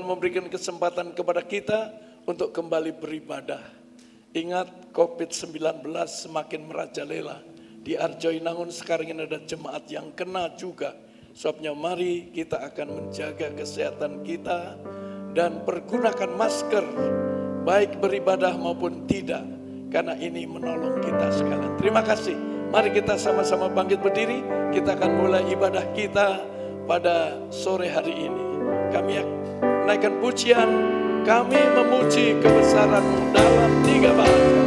memberikan kesempatan kepada kita untuk kembali beribadah. Ingat COVID-19 semakin merajalela. Di Arjoinangun sekarang ini ada jemaat yang kena juga. Sebabnya mari kita akan menjaga kesehatan kita dan pergunakan masker baik beribadah maupun tidak, karena ini menolong kita sekalian. Terima kasih. Mari kita sama-sama bangkit berdiri. Kita akan mulai ibadah kita pada sore hari ini. Kami naikkan pujian, kami memuji kebesaran-Mu dalam 3 bahasa.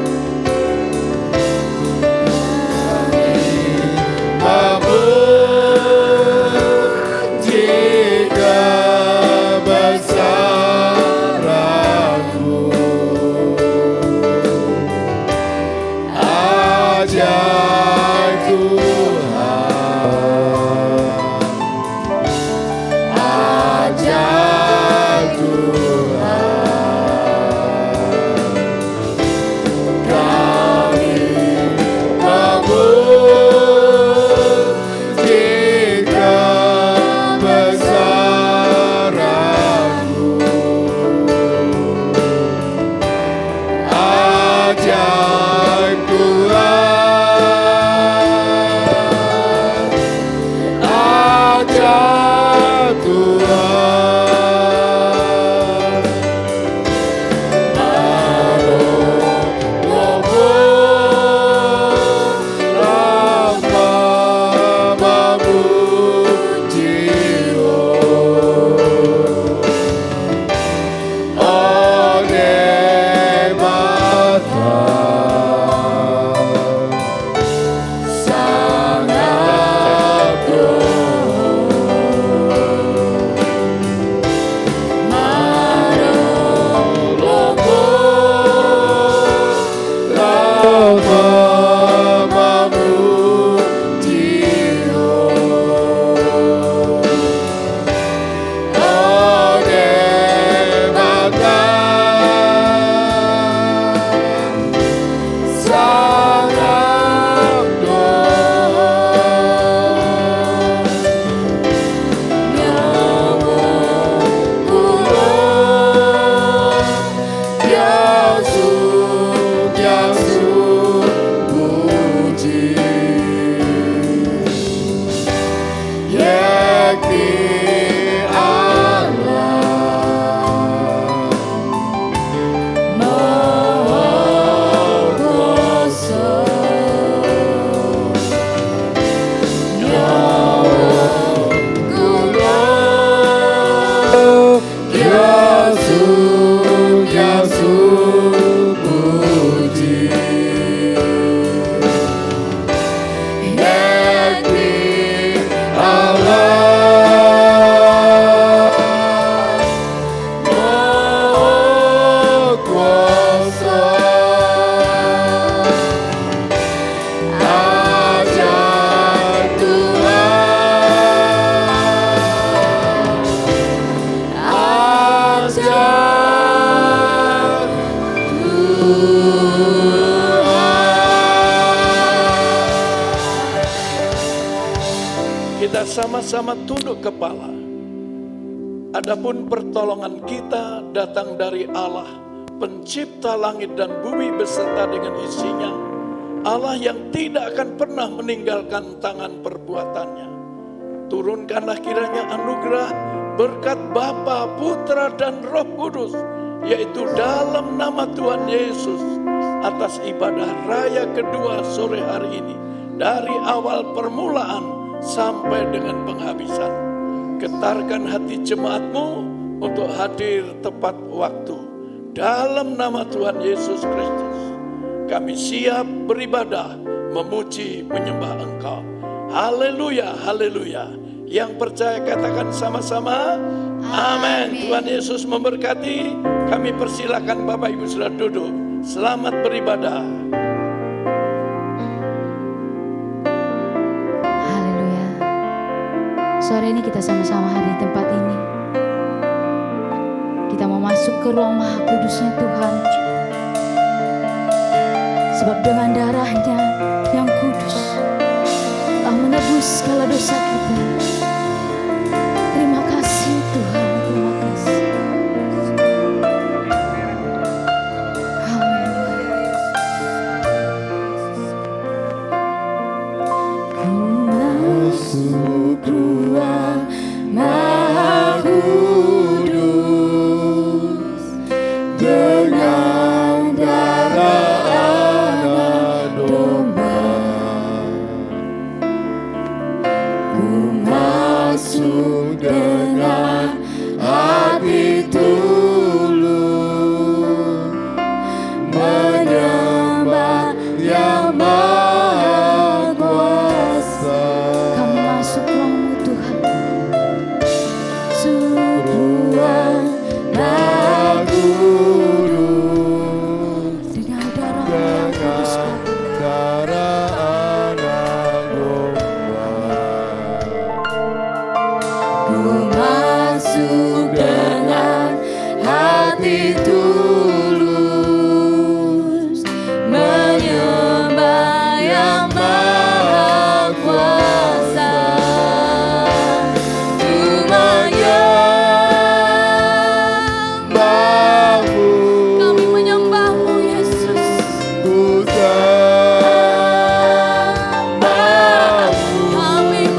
Memuji kebesaran-Mu, ajaib Tuhan, ajaib Tuhan. Kami memuji kebesaran-Mu, ajaib Tuhan, ajaib Tuhan. Kita sama-sama tunduk kepala. Adapun pertolongan kita datang dari Allah, pencipta langit dan bumi beserta dengan isinya. Allah yang tidak akan pernah meninggalkan tangan perbuatannya. Turunkanlah kiranya anugerah, berkat Bapa, Putra dan Roh Kudus, yaitu dalam nama Tuhan Yesus, atas ibadah raya kedua sore hari ini, dari awal permulaan sampai dengan penghabisan. Getarkan hati jemaat-Mu untuk hadir tepat waktu. Dalam nama Tuhan Yesus Kristus, kami siap beribadah, memuji, menyembah Engkau. Haleluya, haleluya. Yang percaya katakan sama-sama, amin. Tuhan Yesus memberkati. Kami persilakan Bapak Ibu sudah duduk. Selamat beribadah. Sore ini kita sama-sama hadir di tempat ini. Kita mau masuk ke ruang Maha Kudusnya Tuhan. Sebab dengan darahnya yang kudus telah menebus segala dosa kita. Terima kasih Tuhan, terima kasih. hati tulus menyembah yang Maha Kuasa. Ku menyembahmu, kami menyembahmu Yesus. Ku sembahmu, kami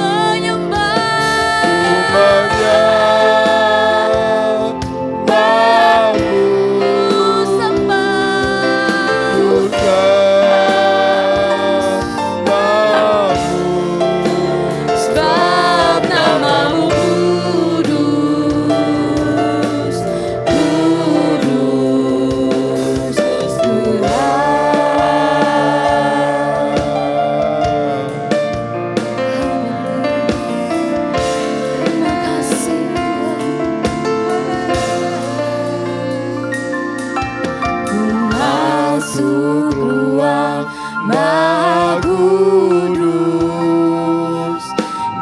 sebab namamu kudus, kudus Terima kasih Ku masuk ruang Maha Kudus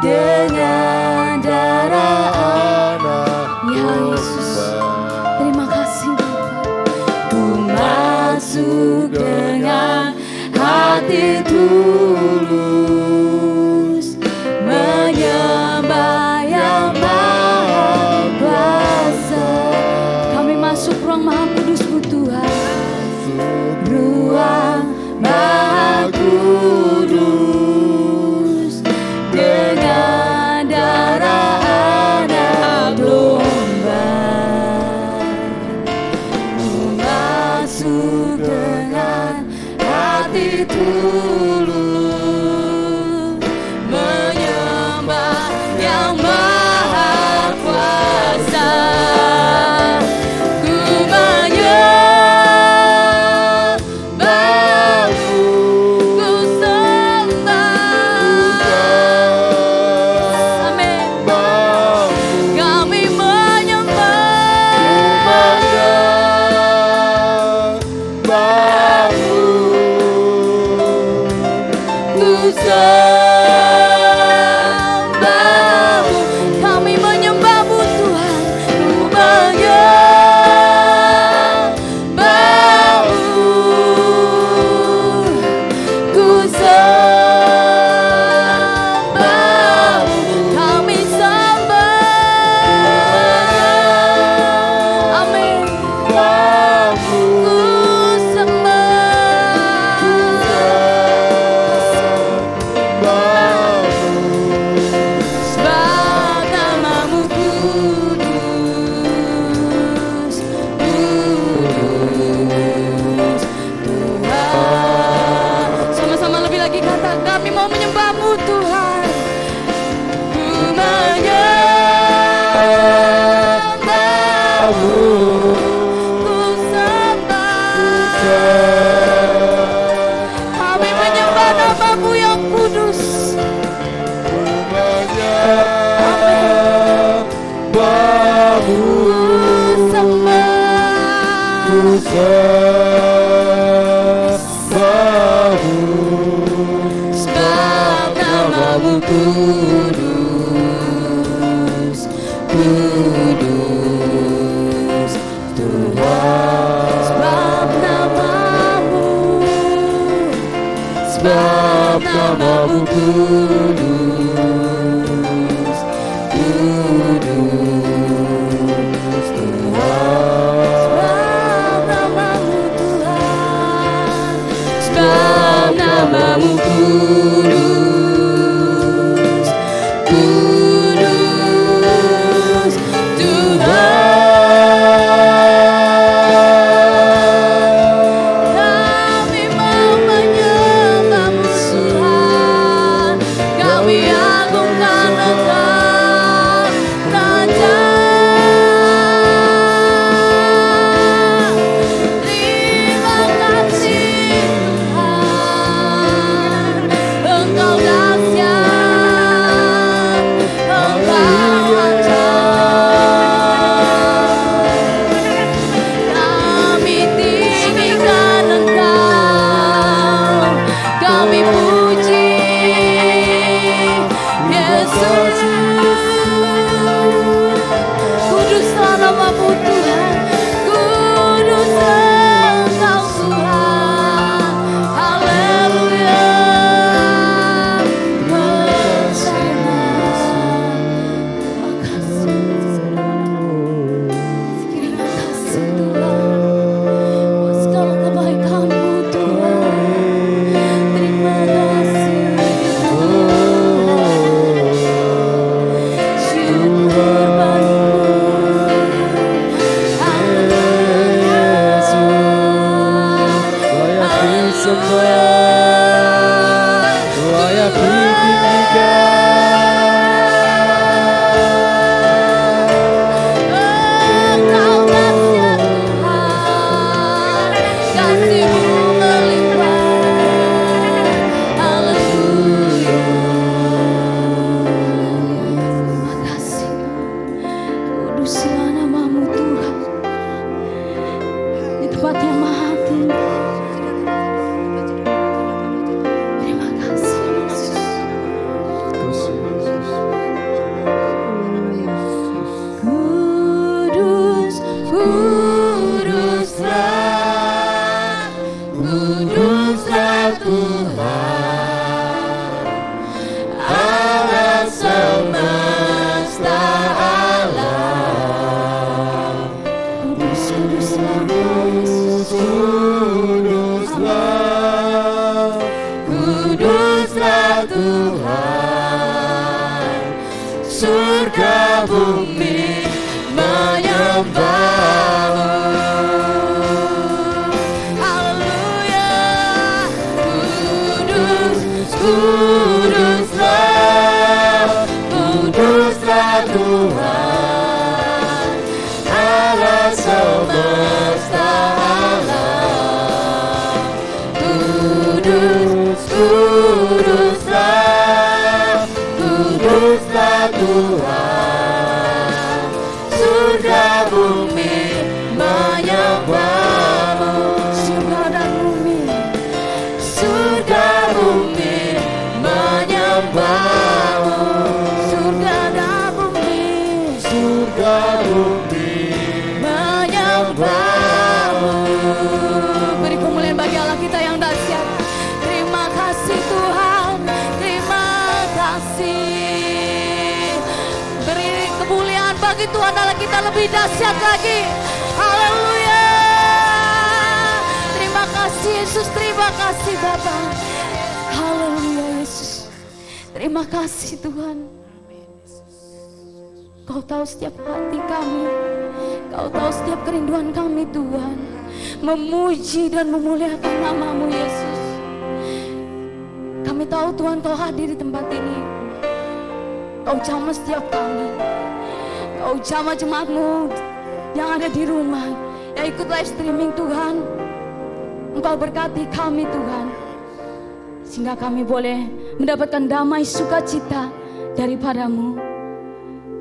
dengan darah anak ya Yesus. Terima kasih Bapa. Ku masuk dengan hati tulus menyembah yang Maha Kuasa. Kami masuk ruang Maha Kudus Tuhan, ruang Maha Kudus dengan darah anak domba. Ku masuk dengan hati tulus menyembah yang Maha Kuasa. Ku menyembahmu, ku sembah. Amin. Kami kami menyembahmu Tuhan. Ku menyembahmu, ku sembahmu, kami sembah. Amin. Ku sebab namamu kudus, kudus Tuhan. Sama-sama lebih lagi kata, kami mau menyembahmu Tuhan. Ku menyembahmu, ku sembah. Kami menyembah namamu yang kudus. Sebab namamu kudus, kudus Tuhan. Sebab namamu kudus, kudus Tuhan. Sebab namamu kudus, kudus Tuhan. Kami mau menyembahmu Tuhan. Kami sembah, layak ditinggikan. Engkau dahsyat Tuhan, kasih-Mu melimpah. Haleluya. Terima kasih. Kuduslah nama-Mu Tuhan. Di tempat yang maha tinggi. Terima kasih Yesus. Kudus, kuduslah, Kuduslah Tuhan, Allah semesta alam. kudus, kuduslah Yesus. Kuduslah, kuduslah Tuhan, surga bumi menyembah-Mu. Haleluya. Kudus, Kuduslah, kuduslah Tuhan, Allah semesta alam. Kudus, kuduslah, kuduslah Tuhan, surga bumi menyembah-Mu. surga dan bumi. Surga bumi menyembah-Mu. Surga dan bumi. Surga bumi menyembah-Mu. Beri kemuliaan bagi Allah kita yang dahsyat. Terima kasih Tuhan. Terima kasih. Beri kemuliaan bagi Tuhan Allah kita lebih dahsyat lagi. Haleluya. Terima kasih Yesus. Terima kasih Bapa. Haleluya Yesus. Terima kasih Tuhan. Kau tahu setiap hati kami. Kau tahu setiap kerinduan kami Tuhan. Memuji dan memuliakan nama-Mu Yesus. Kami tahu Tuhan Kau hadir di tempat ini. Kau jamah setiap kami. Kau jamah jemaat-Mu yang ada di rumah, yang ikut live streaming Tuhan. Engkau berkati kami Tuhan, sehingga kami boleh mendapatkan damai sukacita daripada-Mu.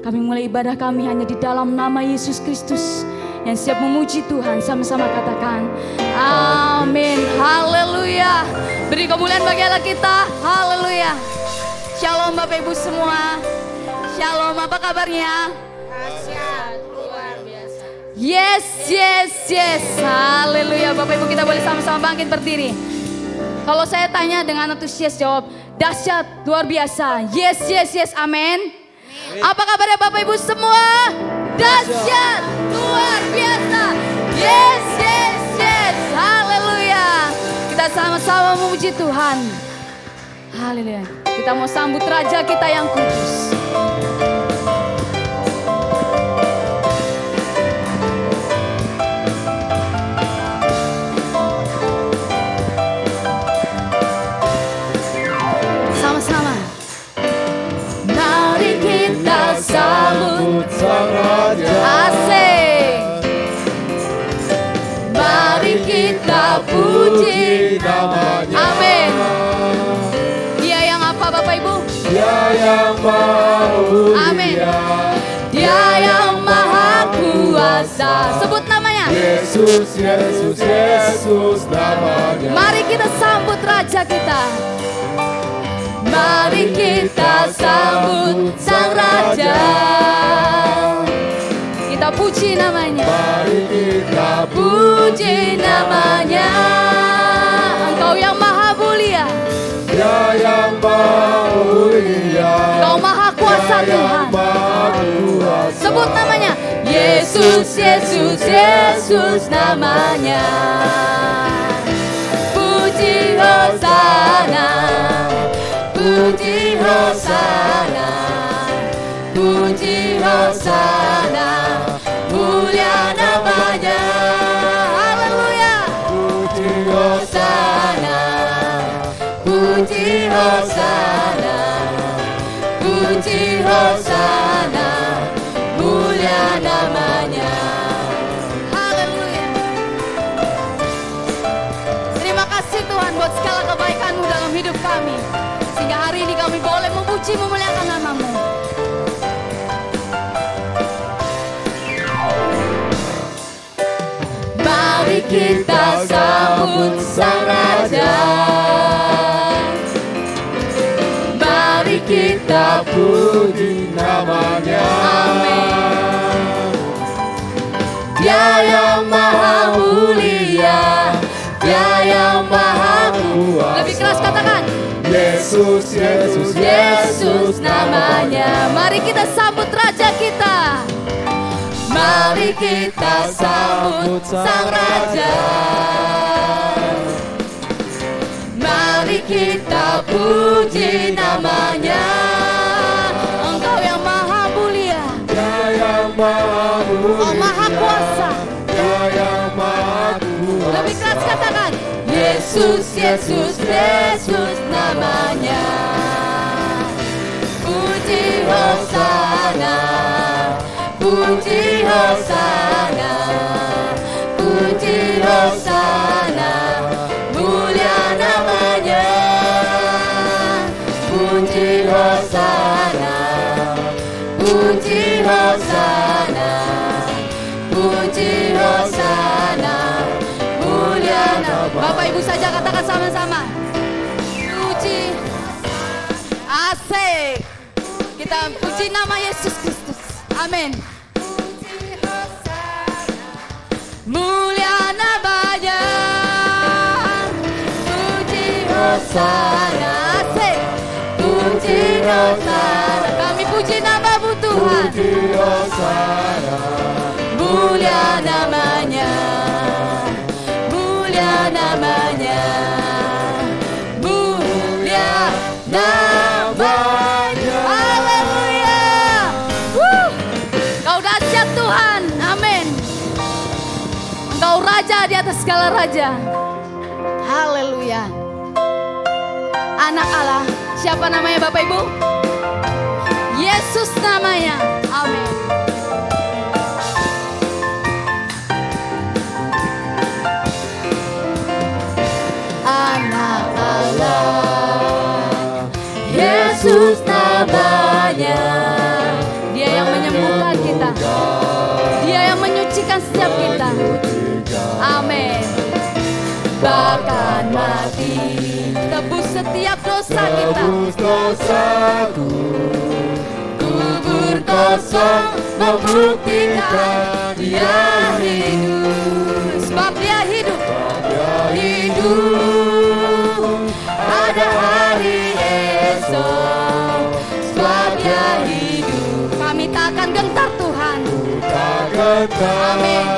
Kami mulai ibadah kami hanya di dalam nama Yesus Kristus yang siap memuji Tuhan. Sama-sama katakan amin. Haleluya. Beri kemuliaan bagi Allah kita. Haleluya. Shalom Bapak Ibu semua. Shalom, apa kabarnya? Yes, yes, yes. Haleluya. Bapak Ibu kita boleh sama-sama bangkit berdiri. Kalau saya tanya dengan antusias jawab dahsyat, luar biasa. Yes, yes, yes. Amin. Apa kabarnya Bapak Ibu semua? Dahsyat, luar biasa. Yes, yes, yes. Haleluya. Kita sama-sama memuji Tuhan. Haleluya. Kita mau sambut Raja kita yang kudus. Sama-sama. Mari kita sambut Sang Raja. Asik. Mari kita puji namanya. Amin. Dia yang apa Bapak Ibu? Dia yang mulia. Amin. Dia yang maha kuasa. Sebut namanya. Yesus, Yesus, Yesus namanya. Mari kita sambut Raja kita. Mari kita sambut Sang Raja. Kita puji namanya. Mari kita Puji namanya. Engkau yang maha mulia. Dia yang mulia. Engkau maha kuasa Tuhan. Sebut namanya. Yesus, Yesus, Yesus namanya. Puji Hosana. Puji Hosana. Puji Hosana. Mulia namanya. Haleluya. Puji Hosana. Hosana, mulia namanya. Haleluya. Terima kasih Tuhan buat segala kebaikan-Mu dalam hidup kami, sehingga hari ini kami boleh memuji memuliakan nama-Mu. Mari kita sambut Sang Raja, mari kita puji namanya. Amin. Dia yang maha mulia, Dia yang maha kuasa. Lebih keras katakan, Yesus, Yesus, Yesus namanya. Mari kita sambut Raja kita. Mari kita sambut Sang Raja. Mari kita puji namanya. Engkau yang maha mulia, Dia yang maha mulia, Engkau maha kuasa. Dia yang maha kuasa. Lebih keras katakan, Yesus, Yesus, Yesus namanya. Puji Hosana, puji Hosana, puji Hosana, mulia namanya. Puji Hosana, puji Hosana, puji Hosana, mulia namanya. Bapak Ibu saja katakan sama-sama. Puji, asik. Kita puji nama Yesus Kristus. Amin. Mulia namanya. Puji Hosana, asik. Puji Hosana, kami puji nama-Mu Tuhan. Puji Hosana, Mulia namanya, mulia namanya, mulia namanya. Haleluya. Kau dahsyat Tuhan, amin. Engkau Raja di atas segala raja. Haleluya. Anak Allah, siapa namanya Bapak Ibu? Yesus namanya, amin. Anak Allah, Yesus namanya. Dia yang menyembuhkan kita, Dia yang menyucikan setiap kita. Amin. Bahkan mati tebus setiap dosa kita. tebus dosaku, Kubur kosong membuktikan Dia hidup. Sebab Dia hidup, hidup. Ada hari esok, sebab Dia hidup. Kami tak akan gentar Tuhan, tak gentar. Amin.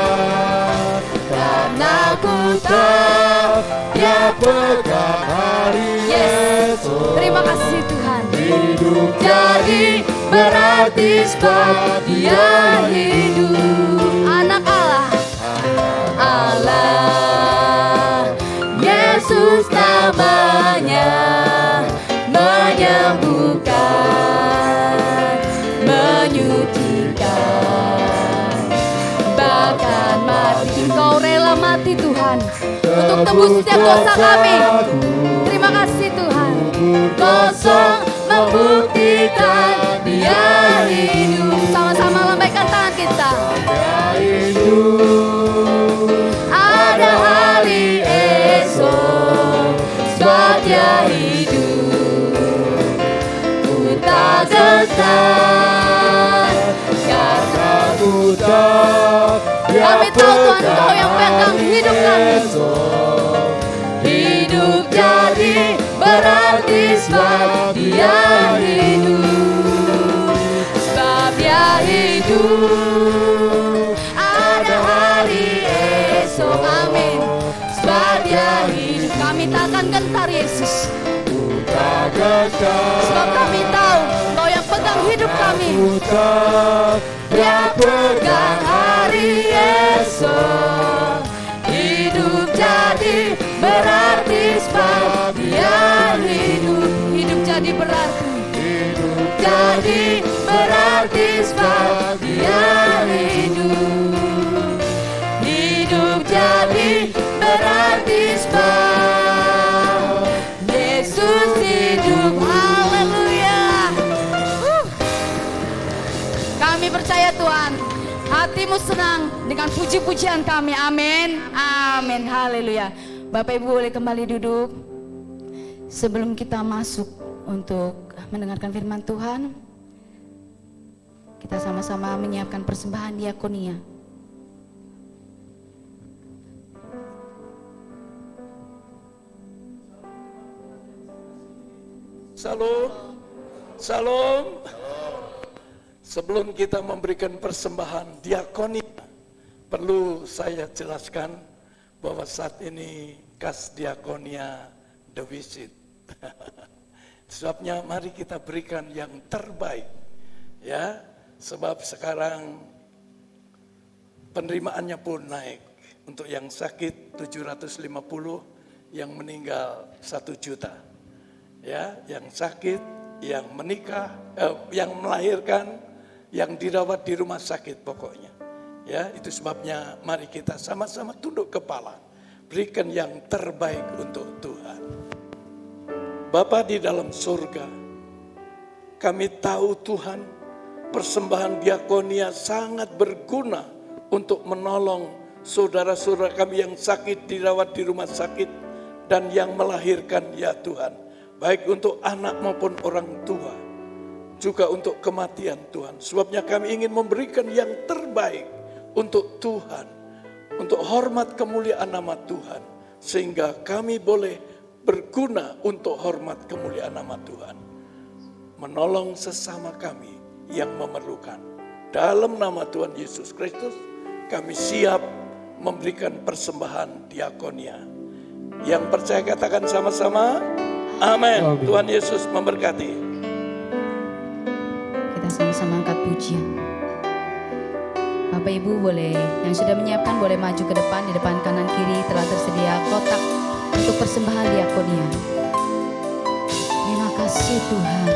Karena ku Tak Dia pegang hari Yes. esok. Terima kasih Tuhan. Hidup Jadi berarti sebab Dia hidup. Anak Allah, Allah, Yesus namanya, menyembuhkan, menyucikan. Bahkan mati, Engkau rela mati Tuhan, untuk tebus setiap dosa kami. Terima kasih Tuhan. Kosong membuktikan Dia hidup. Sama-sama lambaikan tangan kita. Ada hari esok, sebab Dia hidup. Ku tak gentar, karena Ku tak Dia kami tahu Tuhan, pegang Engkau yang pegang hidup kami. esok. Hidup jadi berarti sebab Dia hidup. Sebab Dia hidup. Ada hari esok, amin. Sebab Dia hidup. Kami tak akan gentar Yesus, Tak gentar. sebab kami tahu Engkau yang pegang hidup kami. Ku tak Dia pegang hari esok. Hidup jadi berarti sebab Dia hidup. Hidup jadi berarti. hidup Jadi jadi berarti sebab Yesus hidup. Haleluya. Kami percaya Tuhan, hatimu senang dengan puji-pujian kami. Amin. Amin. Haleluya. Bapak Ibu boleh kembali duduk. Sebelum kita masuk untuk mendengarkan firman Tuhan, kita sama-sama menyiapkan persembahan diakonia. Salam, salam. Sebelum kita memberikan persembahan diakonia, perlu saya jelaskan bahwa saat ini kas diakonia defisit. Sebabnya mari kita berikan yang terbaik, ya. Sebab sekarang penerimaannya pun naik. Untuk yang sakit 750, yang meninggal 1 juta. Ya, yang sakit, yang menikah, yang melahirkan, yang dirawat di rumah sakit pokoknya. Ya, itu sebabnya mari kita sama-sama tunduk kepala, berikan yang terbaik untuk Tuhan. Bapa di dalam surga, kami tahu Tuhan, persembahan diakonia sangat berguna untuk menolong saudara-saudara kami yang sakit dirawat di rumah sakit dan yang melahirkan, ya Tuhan. Baik untuk anak maupun orang tua, juga untuk kematian Tuhan. Sebabnya kami ingin memberikan yang terbaik untuk Tuhan, untuk hormat kemuliaan nama Tuhan, sehingga kami boleh berguna untuk hormat kemuliaan nama Tuhan, menolong sesama kami yang memerlukan. Dalam nama Tuhan Yesus Kristus, kami siap memberikan persembahan diakonia. Yang percaya katakan sama-sama, amin. Tuhan Yesus memberkati. Kita sama-sama angkat pujian. Bapak Ibu boleh, yang sudah menyiapkan boleh maju ke depan. Di depan kanan kiri telah tersedia kotak untuk persembahan diakonia. Terima kasih Tuhan.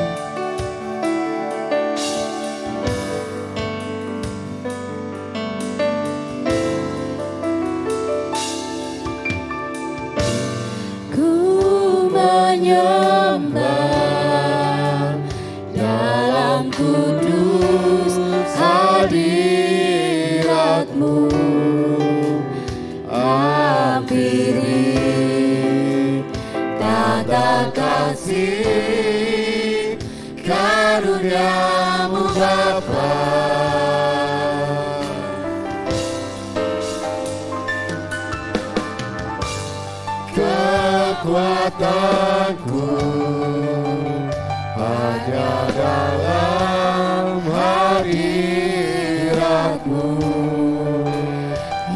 Menyembah dalam kudus hadirat-Mu, hampiri tata kasih karunia-Mu Bapa. Kekuatanku hanya dalam hadirat-Mu,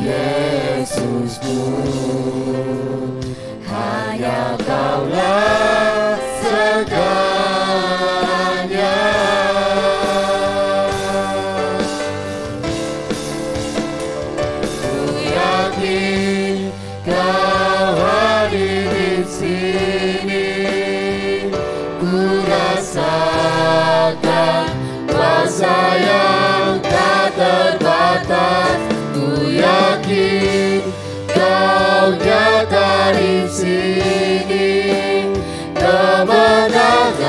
Yesusku. Hanya Kaulah segalanya. Ku yakin Kau hadir di sini, ku rasakan kuasa yang tak terbatas. Ku yakin Kau nyata di sini, kemenangan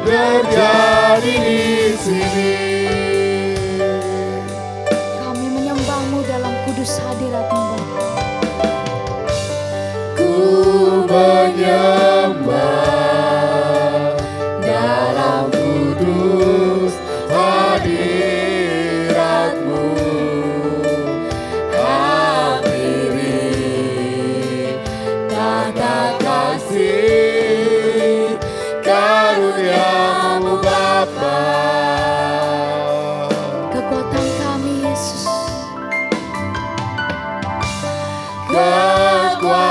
terjadi di sini. Kami menyembah-Mu dalam kudus hadirat-Mu. Menyembah dalam kudus hadirat-Mu, hampiri tata kasih karunia-Mu Bapa. Kekuatan kami Yesus, kekuatanku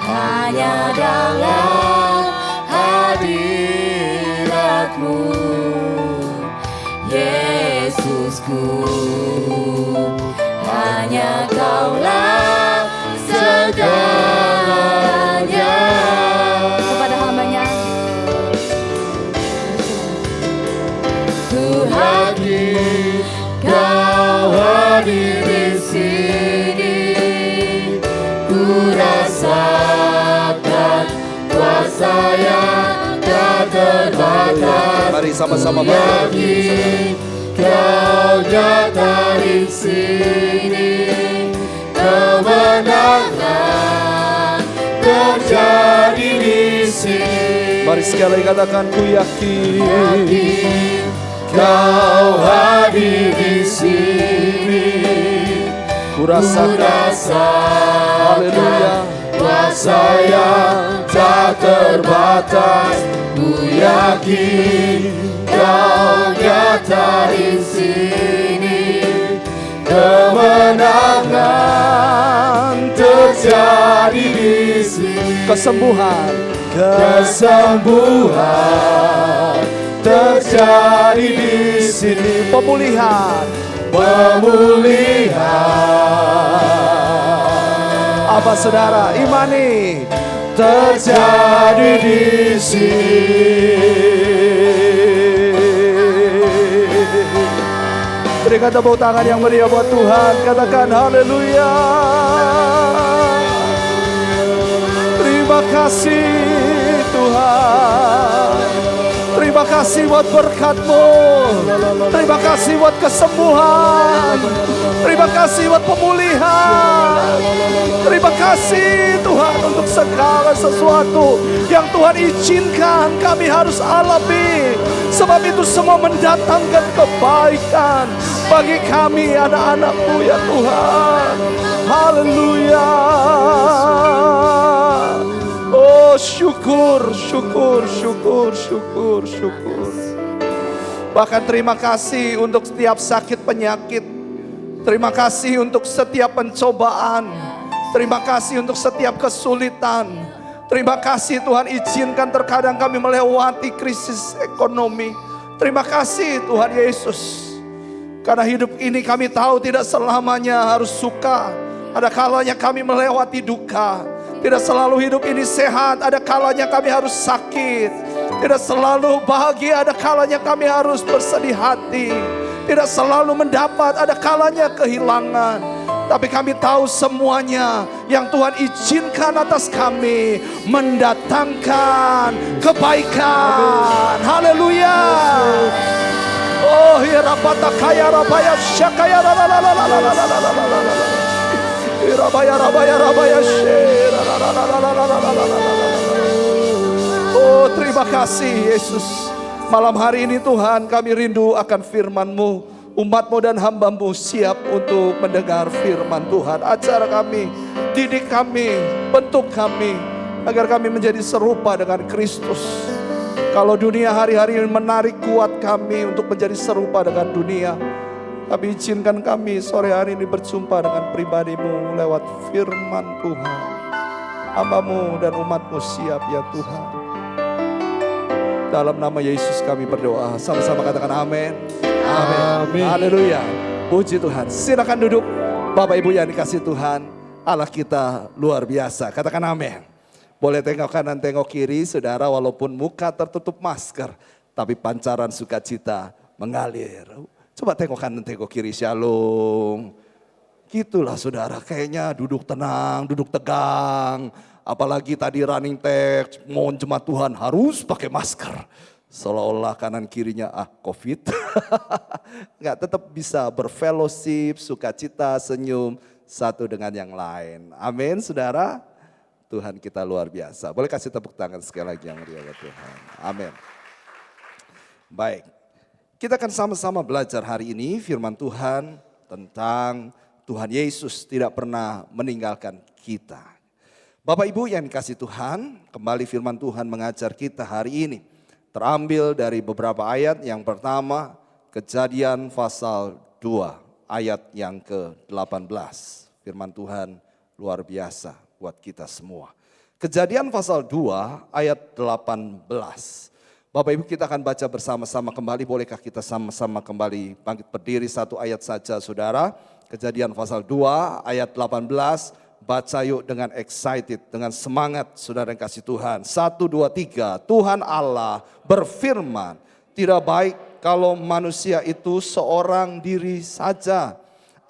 hanya dalam hadirat-Mu, Yesusku. Hanya Kaulah segalanya. kepada hamba-Nya Ku hadir, Kau sama-sama Yakin kau nyata di sini, kemenangan terjadi di sini. Mari sekali katakan, ku yakin Yakin kau hadir di sini, ku rasakan. Haleluya. kuasa yang tak terbatas. Ku yakin kau nyata di sini, kemenangan terjadi di sini. Kesembuhan Kesembuhan terjadi di sini. pemulihan. Apa saudara imani? Terjadi di sini. Berikan tepuk tangan yang meriah buat Tuhan. Katakan haleluya. Terima kasih Tuhan. Terima kasih buat berkat-Mu. Terima kasih buat kesembuhan. Terima kasih buat pemulihan. Terima kasih Tuhan untuk segala sesuatu yang Tuhan izinkan kami harus alami. Sebab itu semua mendatangkan kebaikan bagi kami anak-anak-Mu ya Tuhan. Haleluya. Oh syukur, syukur, syukur, syukur, syukur. Bahkan terima kasih untuk setiap sakit penyakit. Terima kasih untuk setiap pencobaan. Terima kasih untuk setiap kesulitan. Terima kasih Tuhan izinkan terkadang kami melewati krisis ekonomi. Terima kasih Tuhan Yesus. Karena hidup ini kami tahu tidak selamanya harus suka. Ada kalanya kami melewati duka. Tidak selalu hidup ini sehat, ada kalanya kami harus sakit. Tidak selalu bahagia, ada kalanya kami harus bersedih hati. Tidak selalu mendapat, ada kalanya kehilangan. Tapi kami tahu semuanya yang Tuhan izinkan atas kami mendatangkan kebaikan. Haleluya. Oh ya rapata kaya rabaya syakaya rabaya oh terima kasih Yesus. Malam hari ini Tuhan kami rindu akan firman-Mu. Umat-Mu dan hamba-Mu siap untuk mendengar firman Tuhan. Ajar kami, didik kami, bentuk kami agar kami menjadi serupa dengan Kristus. Kalau dunia hari-hari ini menarik kuat kami untuk menjadi serupa dengan dunia, tapi izinkan kami sore hari ini berjumpa dengan pribadi-Mu lewat firman Tuhan. Hamba-Mu dan umat-Mu siap ya Tuhan. Dalam nama Yesus kami berdoa. Sama-sama katakan amin. Amin. Haleluya. Puji Tuhan. Silakan duduk. Bapak Ibu yang dikasih Tuhan, Allah kita luar biasa. Katakan amin. Boleh tengok kanan, tengok kiri, saudara, walaupun muka tertutup masker, tapi pancaran sukacita mengalir. Coba tengok kanan, tengok kiri, shalom. Gitulah saudara, kayaknya duduk tenang, duduk tegang. Apalagi tadi running text, mohon jemaat Tuhan harus pakai masker. Seolah-olah kanan kirinya COVID. Enggak, tetap bisa berfellowship, sukacita, senyum satu dengan yang lain. Amin saudara. Tuhan kita luar biasa. Boleh kasih tepuk tangan sekali lagi yang meriah buat Tuhan. Amin. Baik. Kita akan sama-sama belajar hari ini firman Tuhan tentang Tuhan Yesus tidak pernah meninggalkan kita. Bapak Ibu yang dikasih Tuhan, kembali firman Tuhan mengajar kita hari ini. Terambil dari beberapa ayat. Yang pertama, Kejadian pasal 2 ayat yang ke-18. Firman Tuhan luar biasa buat kita semua. Kejadian pasal 2 ayat 18. Bapak Ibu kita akan baca bersama-sama kembali. Bolehkah kita sama-sama kembali bangkit berdiri satu ayat saja saudara. Kejadian pasal 2 ayat 18. Baca yuk dengan excited, dengan semangat saudara yang kasih Tuhan. 1, 2, 3. Tuhan Allah berfirman, tidak baik kalau manusia itu seorang diri saja.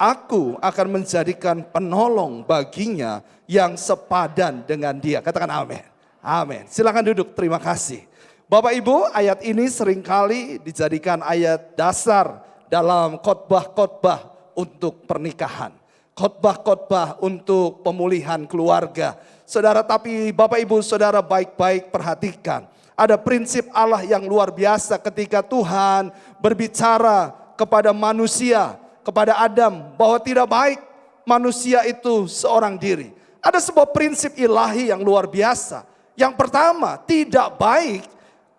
Aku akan menjadikan penolong baginya yang sepadan dengan dia. Katakan amin. Amin. Silakan duduk, terima kasih. Bapak Ibu, ayat ini seringkali dijadikan ayat dasar dalam khotbah-khotbah untuk pernikahan. Khotbah-khotbah untuk pemulihan keluarga. Saudara, tapi Bapak Ibu Saudara baik-baik perhatikan. Ada prinsip Allah yang luar biasa ketika Tuhan berbicara kepada manusia, kepada Adam, bahwa tidak baik manusia itu seorang diri. Ada sebuah prinsip ilahi yang luar biasa. Yang pertama, tidak baik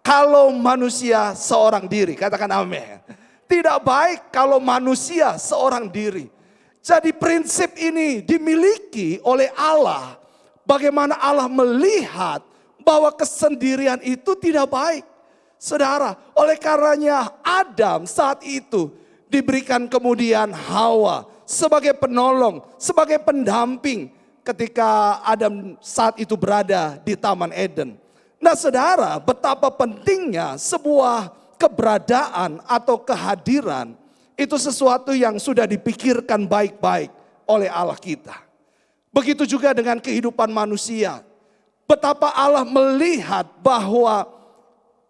kalau manusia seorang diri. Katakan amin. Tidak baik kalau manusia seorang diri. Jadi prinsip ini dimiliki oleh Allah. Bagaimana Allah melihat bahwa kesendirian itu tidak baik. Saudara, oleh karenanya Adam saat itu diberikan kemudian Hawa sebagai penolong, sebagai pendamping ketika Adam saat itu berada di Taman Eden. Nah saudara, betapa pentingnya sebuah keberadaan atau kehadiran itu sesuatu yang sudah dipikirkan baik-baik oleh Allah kita. Begitu juga dengan kehidupan manusia. Betapa Allah melihat bahwa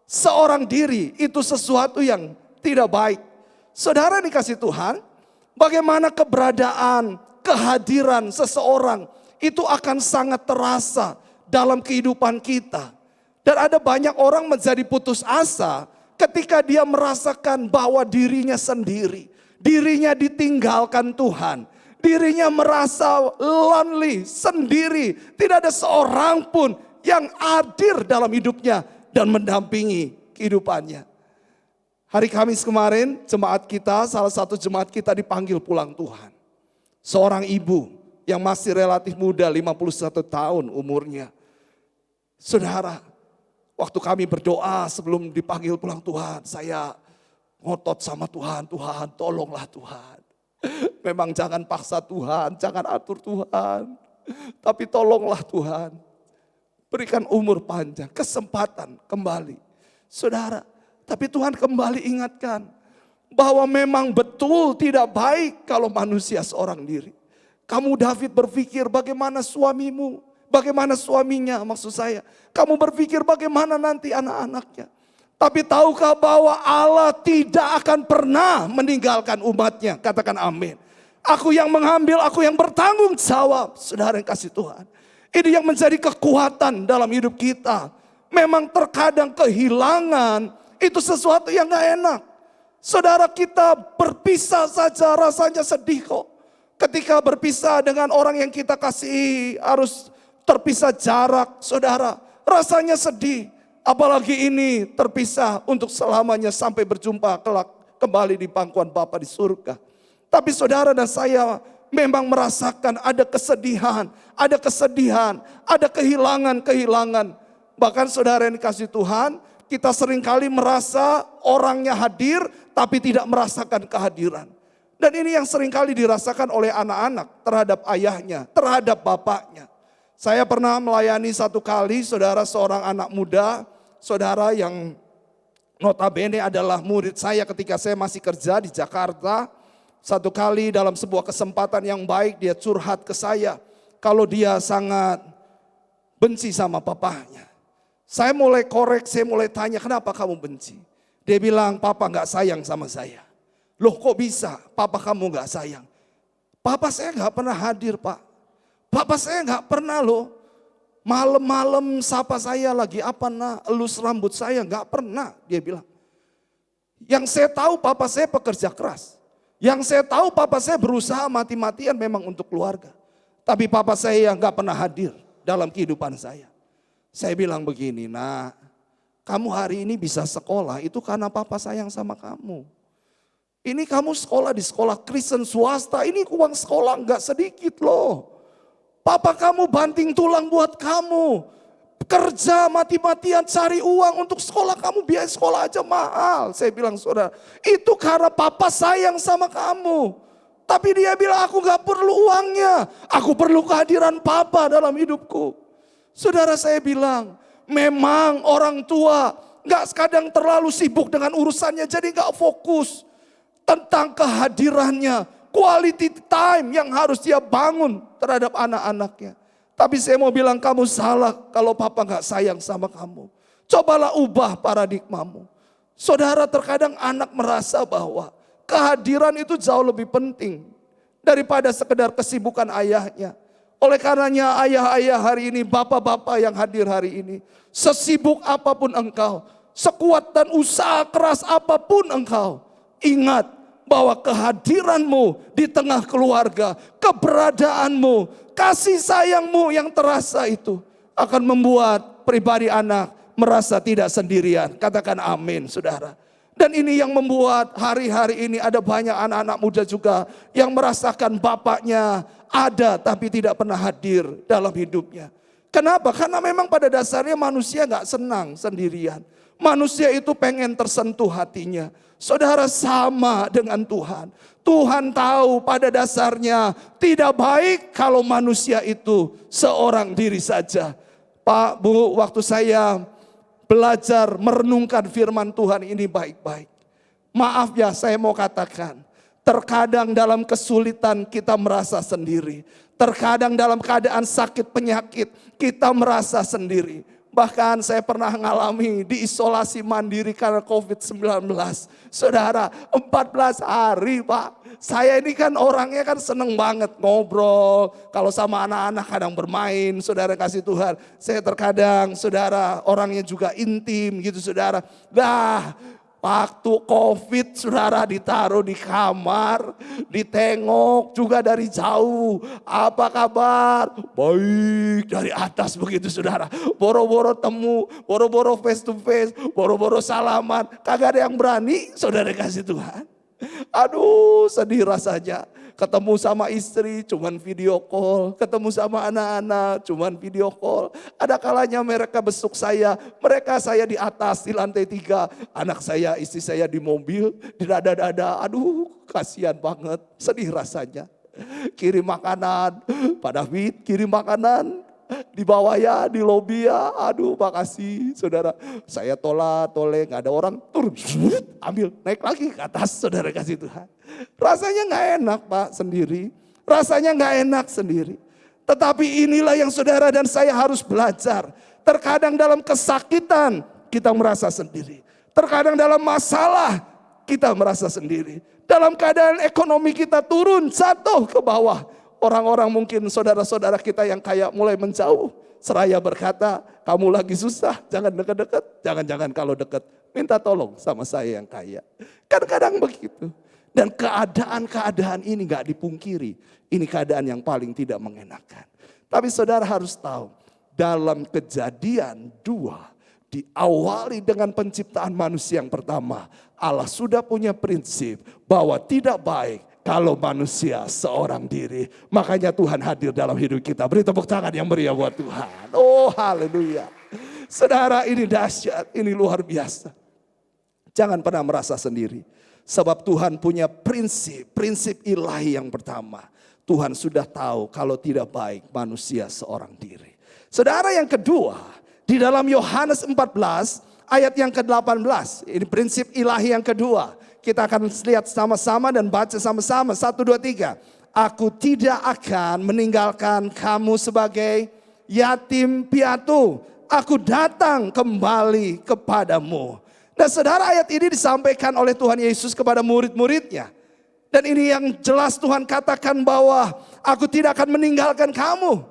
seorang diri itu sesuatu yang tidak baik. Saudara dikasih Tuhan, bagaimana keberadaan, kehadiran seseorang itu akan sangat terasa dalam kehidupan kita. Dan ada banyak orang menjadi putus asa ketika dia merasakan bahwa dirinya sendiri, dirinya ditinggalkan Tuhan, dirinya merasa lonely, sendiri, tidak ada seorang pun yang hadir dalam hidupnya dan mendampingi kehidupannya. Hari Kamis kemarin jemaat kita, salah satu jemaat kita dipanggil pulang Tuhan. Seorang ibu yang masih relatif muda, 51 tahun umurnya. Saudara, waktu kami berdoa sebelum dipanggil pulang Tuhan, saya ngotot sama Tuhan, Tuhan tolonglah Tuhan. Memang jangan paksa Tuhan, jangan atur Tuhan. Tapi tolonglah Tuhan. Berikan umur panjang, kesempatan kembali. Saudara, tapi Tuhan kembali ingatkan bahwa memang betul tidak baik kalau manusia seorang diri. Kamu David berpikir bagaimana suamimu, bagaimana suaminya maksud saya. Kamu berpikir bagaimana nanti anak-anaknya. Tapi tahukah bahwa Allah tidak akan pernah meninggalkan umatnya. Katakan amin. Aku yang mengambil, aku yang bertanggung jawab. Saudara yang kasih Tuhan. Ini yang menjadi kekuatan dalam hidup kita. Memang terkadang kehilangan itu sesuatu yang gak enak. Saudara, kita berpisah saja rasanya sedih kok. Ketika berpisah dengan orang yang kita kasihi, harus terpisah jarak, saudara, rasanya sedih. Apalagi ini terpisah untuk selamanya sampai berjumpa kelak kembali di pangkuan Bapa di surga. Tapi saudara dan saya memang merasakan ada kesedihan, ada kehilangan. Bahkan saudara yang dikasih Tuhan, kita seringkali merasa orangnya hadir tapi tidak merasakan kehadiran. Dan ini yang seringkali dirasakan oleh anak-anak terhadap ayahnya, terhadap bapaknya. Saya pernah melayani satu kali saudara seorang anak muda, saudara yang notabene adalah murid saya ketika saya masih kerja di Jakarta. Satu kali dalam sebuah kesempatan yang baik dia curhat ke saya kalau dia sangat benci sama papahnya. Saya mulai korek, saya mulai tanya kenapa kamu benci. Dia bilang papa gak sayang sama saya. Loh kok bisa papa kamu gak sayang? Papa saya gak pernah hadir pak. Papa saya gak pernah loh. Malam-malam sapa saya lagi apa nak, elus rambut saya gak pernah dia bilang. Yang saya tahu papa saya pekerja keras. Yang saya tahu papa saya berusaha mati-matian memang untuk keluarga. Tapi papa saya yang gak pernah hadir dalam kehidupan saya. Saya bilang begini, nak kamu hari ini bisa sekolah itu karena papa sayang sama kamu. Ini kamu sekolah di sekolah Kristen swasta, ini uang sekolah enggak sedikit loh. Papa kamu banting tulang buat kamu. Kerja mati-matian cari uang untuk sekolah kamu, biaya sekolah aja mahal. Saya bilang saudara, itu karena papa sayang sama kamu. Tapi dia bilang aku gak perlu uangnya, aku perlu kehadiran papa dalam hidupku. Saudara saya bilang, memang orang tua gak kadang terlalu sibuk dengan urusannya jadi gak fokus. Tentang kehadirannya, quality time yang harus dia bangun terhadap anak-anaknya. Tapi saya mau bilang kamu salah kalau papa gak sayang sama kamu. Cobalah ubah paradigmamu. Saudara, terkadang anak merasa bahwa kehadiran itu jauh lebih penting daripada sekedar kesibukan ayahnya. Oleh karenanya ayah-ayah hari ini, bapak-bapak yang hadir hari ini, sesibuk apapun engkau, sekuat dan usaha keras apapun engkau, ingat bahwa kehadiranmu di tengah keluarga, keberadaanmu, kasih sayangmu yang terasa itu akan membuat pribadi anak merasa tidak sendirian. Katakan amin, saudara. Dan ini yang membuat hari-hari ini ada banyak anak-anak muda juga yang merasakan bapaknya ada tapi tidak pernah hadir dalam hidupnya. Kenapa? Karena memang pada dasarnya manusia gak senang sendirian. Manusia itu pengen tersentuh hatinya. Saudara, sama dengan Tuhan. Tuhan tahu pada dasarnya tidak baik kalau manusia itu seorang diri saja. Pak, Bu, waktu saya belajar merenungkan firman Tuhan ini baik-baik. Maaf ya, saya mau katakan, terkadang dalam kesulitan kita merasa sendiri. Terkadang dalam keadaan sakit penyakit kita merasa sendiri. Bahkan saya pernah mengalami diisolasi mandiri karena COVID-19. Saudara, 14 hari Pak. Saya ini kan orangnya kan seneng banget ngobrol. Kalau sama anak-anak kadang bermain, saudara kasih Tuhan. Saya terkadang, saudara, orangnya juga intim gitu saudara. Waktu COVID saudara ditaruh di kamar, ditengok juga dari jauh. Apa kabar? Baik, dari atas begitu saudara. Boro-boro temu, boro-boro face to face, boro-boro salaman. Kagak ada yang berani, saudara kasih Tuhan. Aduh, sedih rasanya. Ketemu sama istri cuman video call, ketemu sama anak-anak cuman video call. Ada kalanya mereka besuk saya di atas di lantai 3, anak saya, istri saya di mobil, di dada-dada. Aduh, kasihan banget, sedih rasanya. Kirim makanan, Pak David kirim makanan, di bawah ya, di lobi ya. Aduh, makasih saudara. Saya toleh, gak ada orang, turun, ambil, naik lagi ke atas, saudara kasih Tuhan. Rasanya gak enak Pak sendiri, rasanya gak enak sendiri. Tetapi inilah yang saudara dan saya harus belajar. Terkadang dalam kesakitan kita merasa sendiri. Terkadang dalam masalah kita merasa sendiri. Dalam keadaan ekonomi kita turun, jatuh ke bawah. Orang-orang mungkin saudara-saudara kita yang kaya mulai menjauh. Seraya berkata, kamu lagi susah, jangan dekat-dekat. Jangan-jangan kalau dekat, minta tolong sama saya yang kaya. Kadang-kadang begitu. Dan keadaan-keadaan ini gak dipungkiri. Ini keadaan yang paling tidak mengenakan. Tapi saudara harus tahu, dalam Kejadian 2, diawali dengan penciptaan manusia yang pertama. Allah sudah punya prinsip bahwa tidak baik kalau manusia seorang diri. Makanya Tuhan hadir dalam hidup kita. Beri tepuk tangan yang meriah buat Tuhan. Oh haleluya. Saudara, ini dahsyat, ini luar biasa. Jangan pernah merasa sendiri. Sebab Tuhan punya prinsip ilahi yang pertama. Tuhan sudah tahu kalau tidak baik manusia seorang diri. Saudara, yang kedua, di dalam Yohanes 14 ayat yang ke-18. Ini prinsip ilahi yang kedua. Kita akan lihat sama-sama dan baca sama-sama. 1, 2, 3. Aku tidak akan meninggalkan kamu sebagai yatim piatu. Aku datang kembali kepadamu. Nah saudara, ayat ini disampaikan oleh Tuhan Yesus kepada murid-muridnya. Dan ini yang jelas Tuhan katakan bahwa aku tidak akan meninggalkan kamu.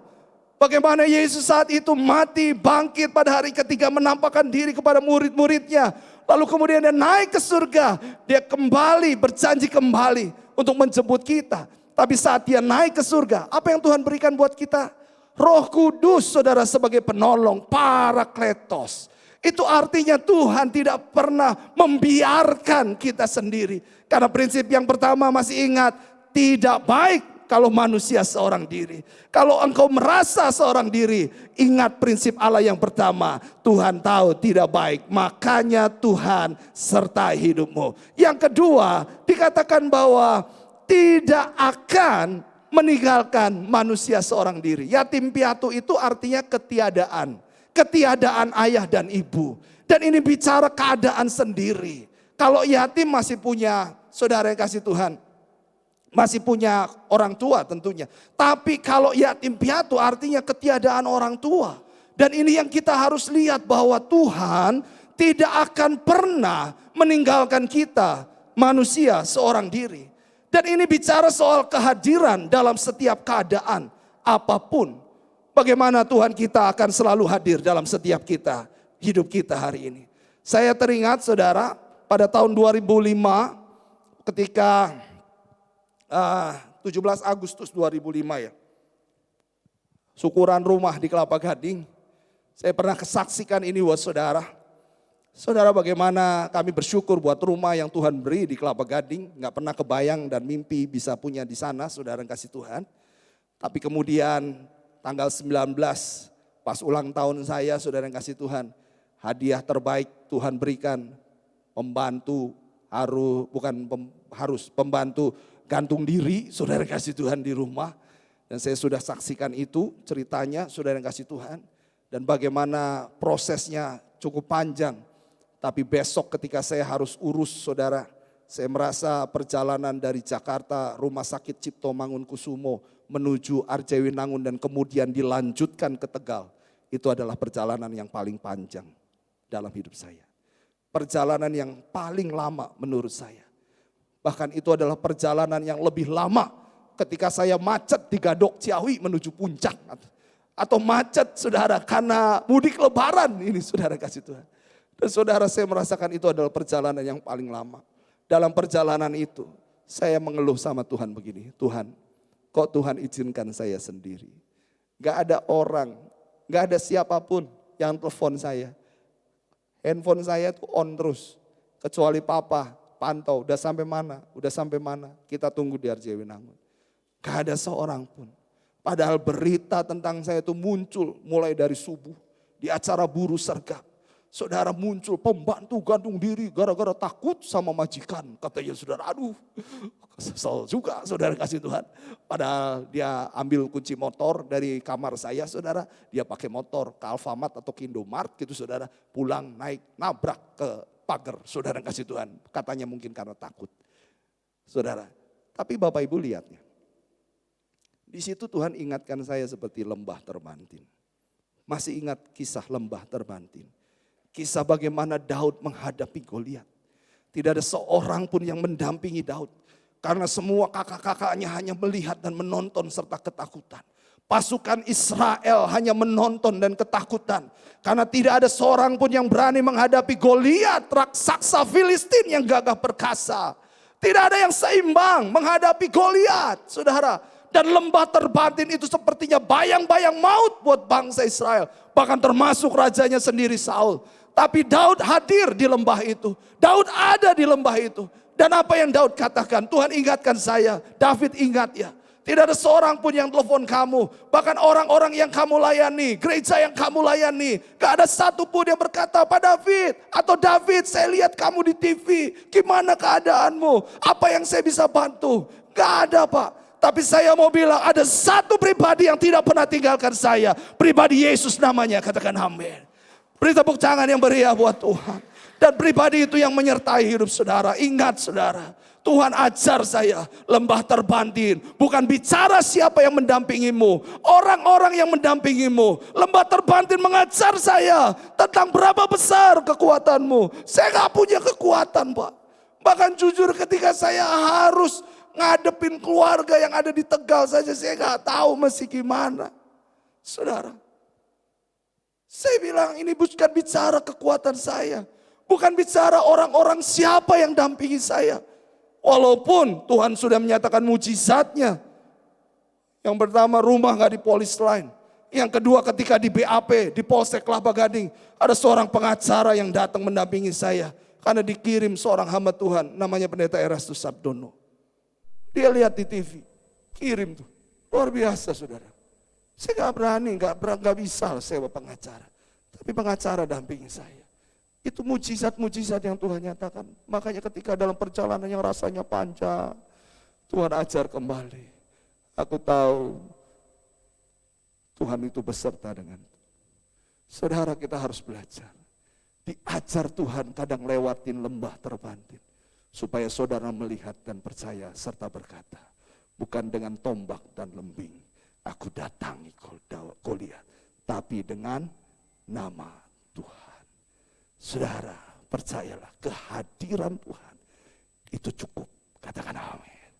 Bagaimana Yesus saat itu mati, bangkit pada hari ketiga, menampakkan diri kepada murid-muridnya. Lalu kemudian dia naik ke surga, dia kembali, berjanji kembali untuk menjemput kita. Tapi saat dia naik ke surga, apa yang Tuhan berikan buat kita? Roh Kudus saudara sebagai penolong, Parakletos. Itu artinya Tuhan tidak pernah membiarkan kita sendiri. Karena prinsip yang pertama masih ingat, tidak baik kalau manusia seorang diri. Kalau engkau merasa seorang diri, ingat prinsip Allah yang pertama. Tuhan tahu tidak baik, makanya Tuhan sertai hidupmu. Yang kedua, dikatakan bahwa tidak akan meninggalkan manusia seorang diri. Yatim piatu itu artinya ketiadaan. Ketiadaan ayah dan ibu. Dan ini bicara keadaan sendiri. Kalau yatim masih punya, saudara yang kasih Tuhan, masih punya orang tua tentunya. Tapi kalau yatim piatu artinya ketiadaan orang tua. Dan ini yang kita harus lihat bahwa Tuhan tidak akan pernah meninggalkan kita manusia seorang diri. Dan ini bicara soal kehadiran dalam setiap keadaan apapun. Bagaimana Tuhan kita akan selalu hadir dalam setiap hidup kita hari ini. Saya teringat saudara pada tahun 2005 ketika 17 Agustus 2005 ya. Syukuran rumah di Kelapa Gading. Saya pernah kesaksikan ini buat saudara. Saudara, bagaimana kami bersyukur buat rumah yang Tuhan beri di Kelapa Gading. Gak pernah kebayang dan mimpi bisa punya di sana, saudara yang kasih Tuhan. Tapi kemudian tanggal 19 pas ulang tahun saya, saudara yang kasih Tuhan. Hadiah terbaik Tuhan berikan, pembantu pembantu gantung diri, saudara yang kasih Tuhan di rumah. Dan saya sudah saksikan itu ceritanya, saudara yang kasih Tuhan. Dan bagaimana prosesnya cukup panjang. Tapi besok ketika saya harus urus saudara, saya merasa perjalanan dari Jakarta, Rumah Sakit Cipto Mangunkusumo menuju Arjawinangun dan kemudian dilanjutkan ke Tegal. Itu adalah perjalanan yang paling panjang dalam hidup saya. Perjalanan yang paling lama menurut saya. Bahkan itu adalah perjalanan yang lebih lama ketika saya macet di Gadok Ciawi menuju Puncak. Atau macet saudara karena mudik lebaran ini saudara kasih Tuhan. Dan saudara, saya merasakan itu adalah perjalanan yang paling lama. Dalam perjalanan itu saya mengeluh sama Tuhan begini. Tuhan, kok Tuhan izinkan saya sendiri. Gak ada orang, gak ada siapapun yang telepon saya. Handphone saya tuh on terus. Kecuali papa pantau, udah sampai mana, kita tunggu di Arjawinangun. Gak ada seorang pun. Padahal berita tentang saya itu muncul mulai dari subuh. Di acara buruh sergap. Saudara, muncul pembantu gantung diri gara-gara takut sama majikan. Katanya saudara, aduh kesel juga saudara kasih Tuhan. Padahal dia ambil kunci motor dari kamar saya saudara. Dia pakai motor ke Alfamart atau ke Indomart gitu saudara. Pulang naik nabrak ke pagar saudara kasih Tuhan. Katanya mungkin karena takut. Saudara, tapi Bapak Ibu lihatnya. Di situ Tuhan ingatkan saya seperti lembah terbantin. Masih ingat kisah lembah terbantin. Kisah bagaimana Daud menghadapi Goliat. Tidak ada seorang pun yang mendampingi Daud. Karena semua kakak-kakaknya hanya melihat dan menonton serta ketakutan. Pasukan Israel hanya menonton dan ketakutan. Karena tidak ada seorang pun yang berani menghadapi Goliat, raksasa Filistin yang gagah perkasa. Tidak ada yang seimbang menghadapi Goliat, saudara. Dan lembah terbantin itu sepertinya bayang-bayang maut buat bangsa Israel. Bahkan termasuk rajanya sendiri Saul. Tapi Daud hadir di lembah itu. Daud ada di lembah itu. Dan apa yang Daud katakan? Tuhan ingatkan saya. David ingat ya. Tidak ada seorang pun yang telepon kamu. Bahkan orang-orang yang kamu layani. Gereja yang kamu layani. Gak ada satu pun yang berkata, Pak David. Atau David, saya lihat kamu di TV. Gimana keadaanmu? Apa yang saya bisa bantu? Gak ada Pak. Tapi saya mau bilang ada satu pribadi yang tidak pernah tinggalkan saya. Pribadi Yesus namanya, katakan amin. Beri tepuk tangan yang meriah buat Tuhan. Dan pribadi itu yang menyertai hidup saudara. Ingat saudara, Tuhan ajar saya lembah terbantin. Bukan bicara siapa yang mendampingimu. Orang-orang yang mendampingimu. Lembah terbantin mengajar saya tentang berapa besar kekuatanmu. Saya gak punya kekuatan Pak. Bahkan jujur ketika saya harus ngadepin keluarga yang ada di Tegal saja, saya gak tahu masih gimana. Saudara, saya bilang ini bukan bicara kekuatan saya. Bukan bicara orang-orang siapa yang dampingi saya. Walaupun Tuhan sudah menyatakan mujizatnya. Yang pertama, rumah gak di polis lain. Yang kedua, ketika di BAP, di Polsek Kelapa Gading, ada seorang pengacara yang datang mendampingi saya. Karena dikirim seorang hamba Tuhan, namanya Pendeta Erastus Sabdono. Dia lihat di TV, kirim tuh. Luar biasa saudara. Saya gak berani, gak bisa sewa pengacara. Tapi pengacara dampingi saya. Itu mujizat-mujizat yang Tuhan nyatakan. Makanya ketika dalam perjalanan yang rasanya panjang, Tuhan ajar kembali. Aku tahu Tuhan itu beserta dengan. Saudara, kita harus belajar. Diajar Tuhan kadang lewatin lembah terbantin. Supaya saudara melihat dan percaya serta berkata, bukan dengan tombak dan lembing aku datangi Goliat, tapi dengan nama Tuhan. Saudara, percayalah kehadiran Tuhan itu cukup. Katakan amin.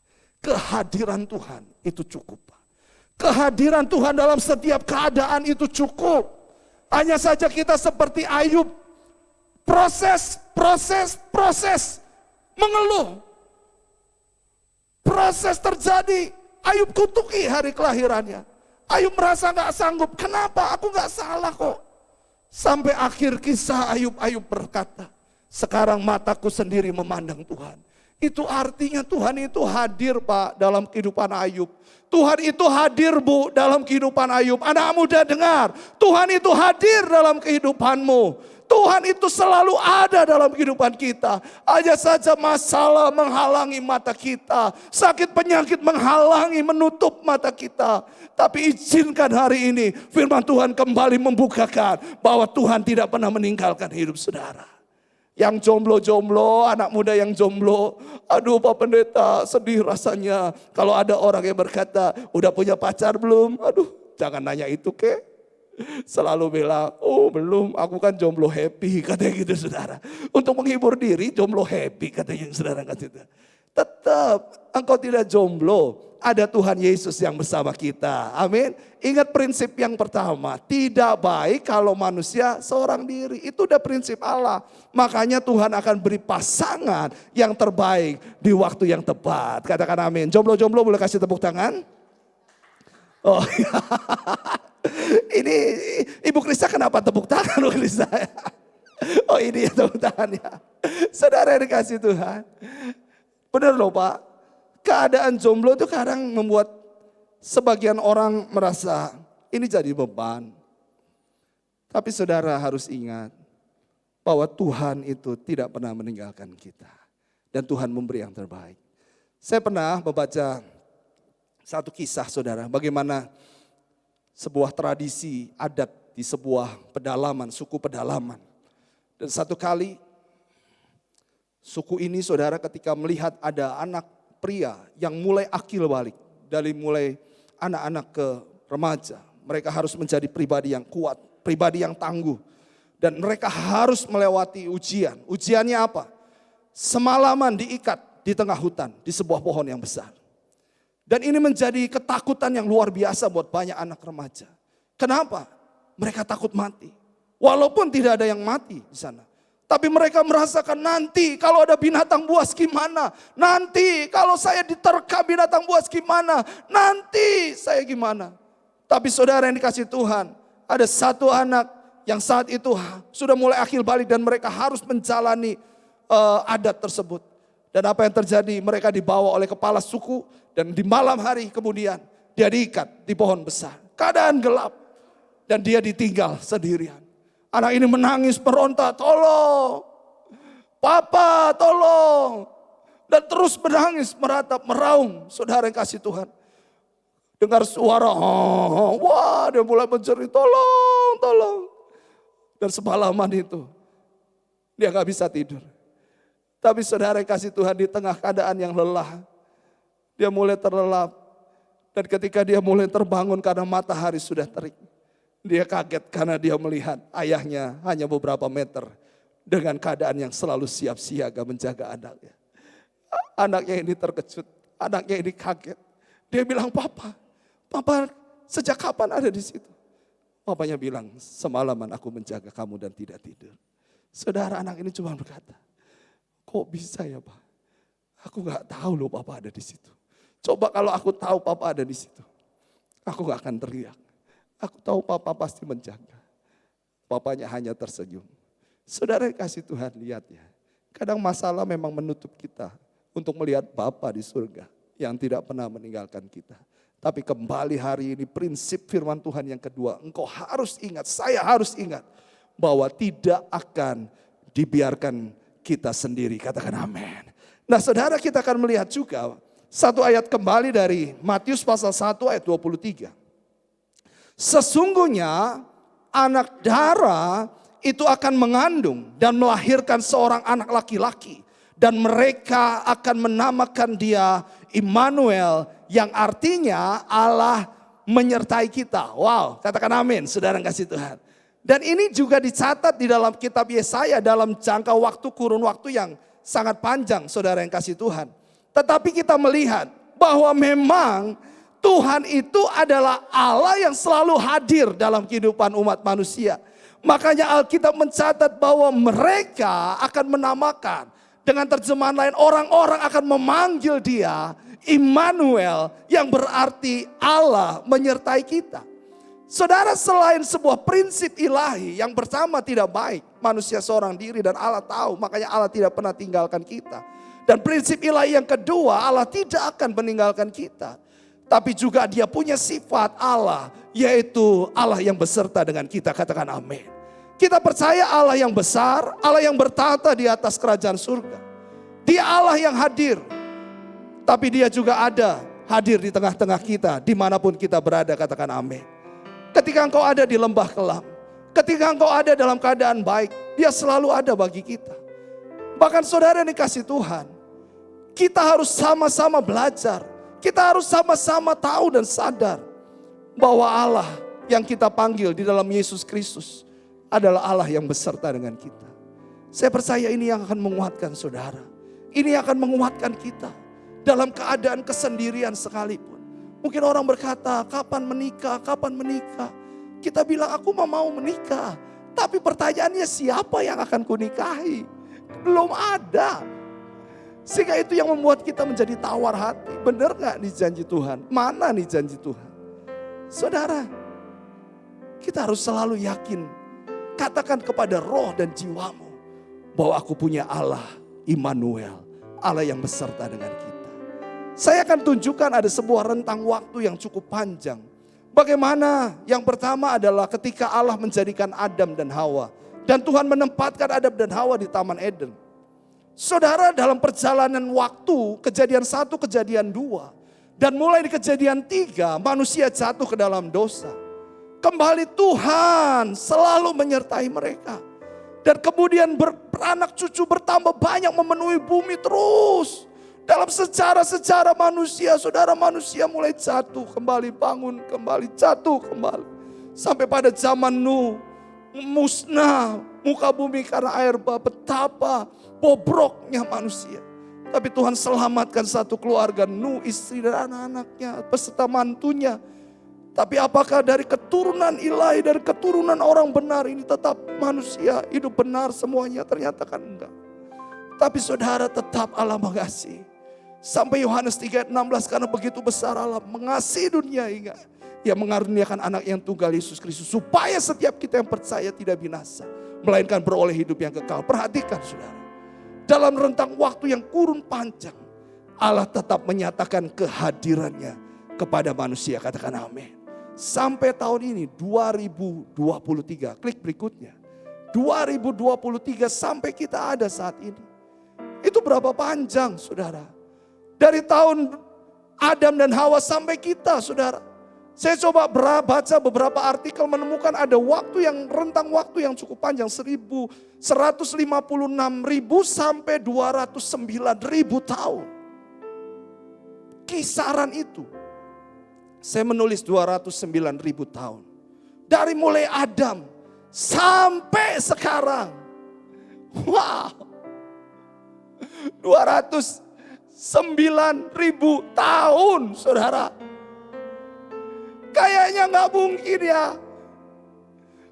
Kehadiran Tuhan itu cukup. Kehadiran Tuhan dalam setiap keadaan itu cukup. Hanya saja kita seperti Ayub. Proses mengeluh. Proses terjadi. Ayub kutuki hari kelahirannya. Ayub merasa gak sanggup. Kenapa? Aku gak salah kok. Sampai akhir kisah Ayub berkata, sekarang mataku sendiri memandang Tuhan. Itu artinya Tuhan itu hadir Pak dalam kehidupan Ayub. Tuhan itu hadir Bu dalam kehidupan Ayub. Anak muda dengar, Tuhan itu hadir dalam kehidupanmu. Tuhan itu selalu ada dalam kehidupan kita. Hanya saja masalah menghalangi mata kita. Sakit penyakit menghalangi, menutup mata kita. Tapi izinkan hari ini firman Tuhan kembali membukakan bahwa Tuhan tidak pernah meninggalkan hidup saudara. Yang jomblo-jomblo, anak muda yang jomblo. Aduh Pak Pendeta, sedih rasanya. Kalau ada orang yang berkata, udah punya pacar belum? Aduh, jangan nanya itu ke. Selalu bilang, oh belum, aku kan jomblo happy, katanya gitu saudara. Untuk menghibur diri, jomblo happy, katanya saudara. Tetap, engkau tidak jomblo, ada Tuhan Yesus yang bersama kita. Amin. Ingat prinsip yang pertama, tidak baik kalau manusia seorang diri. Itu udah prinsip Allah. Makanya Tuhan akan beri pasangan yang terbaik di waktu yang tepat. Katakan amin. Jomblo-jomblo boleh kasih tepuk tangan? Oh iya. Ini Ibu Krista kenapa tepuk tangan Bu Krista? Oh ini ya tepuk tangannya. Saudara yang dikasih Tuhan. Benar loh Pak. Keadaan jomblo itu kadang membuat sebagian orang merasa ini jadi beban. Tapi saudara harus ingat bahwa Tuhan itu tidak pernah meninggalkan kita. Dan Tuhan memberi yang terbaik. Saya pernah membaca satu kisah saudara. Bagaimana sebuah tradisi adat di sebuah pedalaman, suku pedalaman. Dan satu kali suku ini saudara ketika melihat ada anak pria yang mulai akil balik. Dari mulai anak-anak ke remaja. Mereka harus menjadi pribadi yang kuat, pribadi yang tangguh. Dan mereka harus melewati ujian. Ujiannya apa? Semalaman diikat di tengah hutan, di sebuah pohon yang besar. Dan ini menjadi ketakutan yang luar biasa buat banyak anak remaja. Kenapa? Mereka takut mati. Walaupun tidak ada yang mati di sana. Tapi mereka merasakan nanti kalau ada binatang buas gimana. Nanti kalau saya diterkam binatang buas gimana. Nanti saya gimana. Tapi saudara yang dikasih Tuhan. Ada satu anak yang saat itu sudah mulai akil balik. Dan mereka harus menjalani adat tersebut. Dan apa yang terjadi? Mereka dibawa oleh kepala suku. Dan di malam hari kemudian dia diikat di pohon besar. Keadaan gelap. Dan dia ditinggal sendirian. Anak ini menangis meronta, tolong. Papa tolong. Dan terus menangis, meratap, meraung. Saudara yang kasih Tuhan. Dengar suara, wah dia mulai menjerit, tolong. Dan semalaman itu dia gak bisa tidur. Tapi saudara yang kasih Tuhan di tengah keadaan yang lelah. Dia mulai terlelap. Dan ketika dia mulai terbangun karena matahari sudah terik. Dia kaget karena dia melihat ayahnya hanya beberapa meter. Dengan keadaan yang selalu siap siaga menjaga anaknya. Anaknya ini terkejut. Anaknya ini kaget. Dia bilang, Papa sejak kapan ada di situ? Papanya bilang, semalaman aku menjaga kamu dan tidak tidur. Saudara anak ini cuma berkata, kok bisa ya Pak? Aku gak tahu loh Papa ada di situ. Coba kalau aku tahu Papa ada di situ, aku gak akan teriak. Aku tahu Papa pasti menjaga. Papanya hanya tersenyum. Saudara kasih Tuhan lihat ya. Kadang masalah memang menutup kita untuk melihat Bapa di surga yang tidak pernah meninggalkan kita. Tapi kembali hari ini prinsip firman Tuhan yang kedua. Engkau harus ingat, saya harus ingat bahwa tidak akan dibiarkan kita sendiri. Katakan amin. Nah saudara kita akan melihat juga satu ayat kembali dari Matius pasal 1 ayat 23. Sesungguhnya anak darah itu akan mengandung dan melahirkan seorang anak laki-laki. Dan mereka akan menamakan dia Immanuel yang artinya Allah menyertai kita. Wow, katakan amin saudara yang kasih Tuhan. Dan ini juga dicatat di dalam kitab Yesaya dalam jangka waktu kurun waktu yang sangat panjang, saudara yang kasih Tuhan. Tetapi kita melihat bahwa memang Tuhan itu adalah Allah yang selalu hadir dalam kehidupan umat manusia. Makanya Alkitab mencatat bahwa mereka akan menamakan, dengan terjemahan lain, orang-orang akan memanggil dia Immanuel, yang berarti Allah menyertai kita. Saudara, selain sebuah prinsip ilahi yang pertama tidak baik, manusia seorang diri dan Allah tahu, makanya Allah tidak pernah tinggalkan kita. Dan prinsip ilahi yang kedua, Allah tidak akan meninggalkan kita. Tapi juga dia punya sifat Allah, yaitu Allah yang beserta dengan kita. Katakan amin. Kita percaya Allah yang besar, Allah yang bertata di atas kerajaan surga. Dia Allah yang hadir. Tapi dia juga ada hadir di tengah-tengah kita, dimanapun kita berada. Katakan amin. Ketika engkau ada di lembah kelam, ketika engkau ada dalam keadaan baik, dia selalu ada bagi kita. Bahkan saudara yang dikasih Tuhan, kita harus sama-sama belajar. Kita harus sama-sama tahu dan sadar bahwa Allah yang kita panggil di dalam Yesus Kristus adalah Allah yang beserta dengan kita. Saya percaya ini yang akan menguatkan saudara. Ini akan menguatkan kita dalam keadaan kesendirian sekalipun. Mungkin orang berkata, kapan menikah, kapan menikah. Kita bilang, aku mau menikah. Tapi pertanyaannya, siapa yang akan kunikahi? Belum ada. Sehingga itu yang membuat kita menjadi tawar hati. Benar gak nih janji Tuhan? Mana nih janji Tuhan? Saudara, kita harus selalu yakin. Katakan kepada roh dan jiwamu bahwa aku punya Allah, Immanuel, Allah yang beserta dengan kita. Saya akan tunjukkan ada sebuah rentang waktu yang cukup panjang. Bagaimana? Yang pertama adalah ketika Allah menjadikan Adam dan Hawa. Dan Tuhan menempatkan Adam dan Hawa di Taman Eden. Saudara, dalam perjalanan waktu, kejadian 1, kejadian 2. Dan mulai di kejadian 3, manusia jatuh ke dalam dosa. Kembali Tuhan selalu menyertai mereka. Dan kemudian beranak cucu bertambah banyak memenuhi bumi terus. Dalam sejarah-sejarah manusia, saudara, manusia mulai jatuh kembali, bangun kembali, jatuh kembali. Sampai pada zaman Nuh, musnah muka bumi karena air bah, betapa bobroknya manusia. Tapi Tuhan selamatkan satu keluarga, Nuh, istri dan anak-anaknya, beserta mantunya. Tapi apakah dari keturunan ilahi, dari keturunan orang benar ini tetap manusia hidup benar semuanya? Ternyata kan enggak. Tapi saudara, tetap Allah mengasihi. Sampai Yohanes 3:16, karena begitu besar Allah mengasihi dunia hingga Ia mengaruniakan anak yang tunggal, Yesus Kristus, supaya setiap kita yang percaya tidak binasa, melainkan beroleh hidup yang kekal. Perhatikan saudara, dalam rentang waktu yang kurun panjang, Allah tetap menyatakan kehadirannya kepada manusia. Katakan amin. Sampai tahun ini 2023, klik berikutnya. 2023 sampai kita ada saat ini. Itu berapa panjang saudara? Dari tahun Adam dan Hawa sampai kita saudara. Saya coba baca beberapa artikel, menemukan ada waktu yang rentang waktu yang cukup panjang, 156.000 sampai 209.000 tahun. Kisaran itu. Saya menulis 209.000 tahun. Dari mulai Adam sampai sekarang. Wow. 209.000 tahun saudara. Kayaknya gak mungkin ya.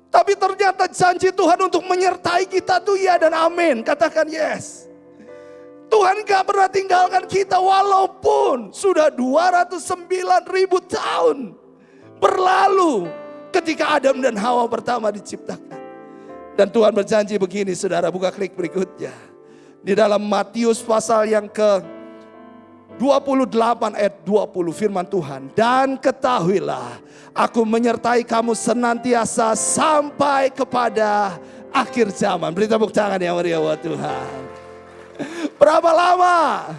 Tapi ternyata janji Tuhan untuk menyertai kita tuh ya dan amin. Katakan yes. Tuhan gak pernah tinggalkan kita walaupun sudah 209.000 tahun berlalu ketika Adam dan Hawa pertama diciptakan. Dan Tuhan berjanji begini saudara, buka klik berikutnya. Di dalam Matius pasal yang ke 28 ayat 20 firman Tuhan. Dan ketahuilah, aku menyertai kamu senantiasa sampai kepada akhir zaman. Beri tepuk tangan yang meriah buat Tuhan. Berapa lama?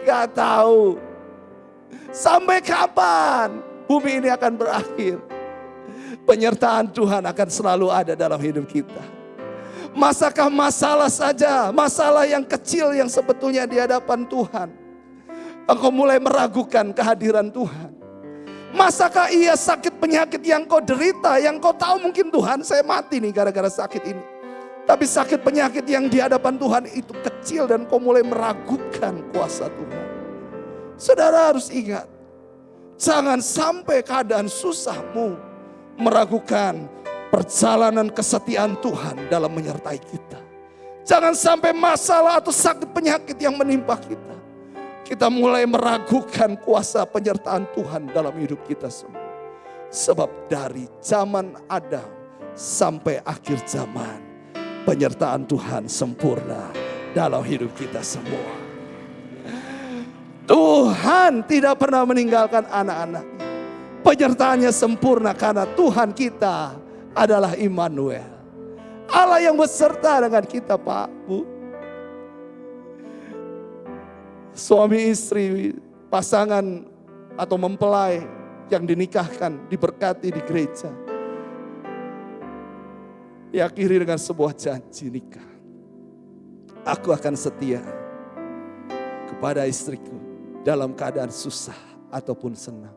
Gak tahu. Sampai kapan bumi ini akan berakhir? Penyertaan Tuhan akan selalu ada dalam hidup kita. Masakah masalah saja, masalah yang kecil yang sebetulnya di hadapan Tuhan, engkau mulai meragukan kehadiran Tuhan. Masakah ia sakit penyakit yang kau derita, yang kau tahu mungkin Tuhan saya mati nih gara-gara sakit ini. Tapi sakit penyakit yang di hadapan Tuhan itu kecil dan kau mulai meragukan kuasa Tuhan. Saudara harus ingat, jangan sampai keadaan susahmu meragukan perjalanan kesetiaan Tuhan dalam menyertai kita. Jangan sampai masalah atau sakit penyakit yang menimpa kita mulai meragukan kuasa penyertaan Tuhan dalam hidup kita semua. Sebab dari zaman Adam sampai akhir zaman, penyertaan Tuhan sempurna dalam hidup kita semua. Tuhan tidak pernah meninggalkan anak-anaknya. Penyertaannya sempurna karena Tuhan kita adalah Immanuel. Allah yang beserta dengan kita, Pak, Bu. Suami istri, pasangan atau mempelai yang dinikahkan, diberkati di gereja. Diakhiri dengan sebuah janji nikah. Aku akan setia kepada istriku dalam keadaan susah ataupun senang.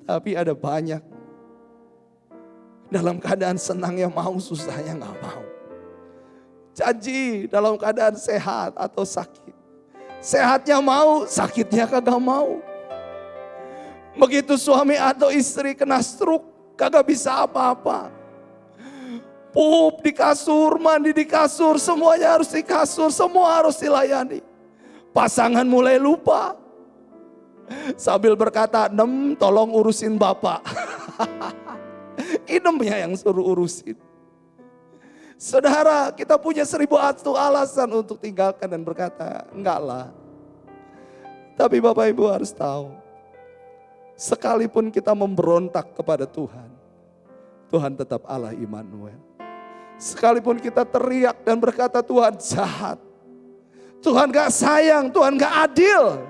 Tapi ada banyak dalam keadaan senangnya mau, susahnya gak mau. Janji dalam keadaan sehat atau sakit. Sehatnya mau, sakitnya kagak mau. Begitu suami atau istri kena stroke, kagak bisa apa-apa. Pup di kasur, mandi di kasur, semuanya harus di kasur, semua harus dilayani. Pasangan mulai lupa. Sambil berkata, "Nem, tolong urusin bapak." Inemnya yang suruh urusin. Saudara, kita punya 1001 alasan untuk tinggalkan dan berkata, enggak lah. Tapi Bapak Ibu harus tahu, sekalipun kita memberontak kepada Tuhan, Tuhan tetap Allah Immanuel. Sekalipun kita teriak dan berkata Tuhan jahat, Tuhan gak sayang, Tuhan gak adil,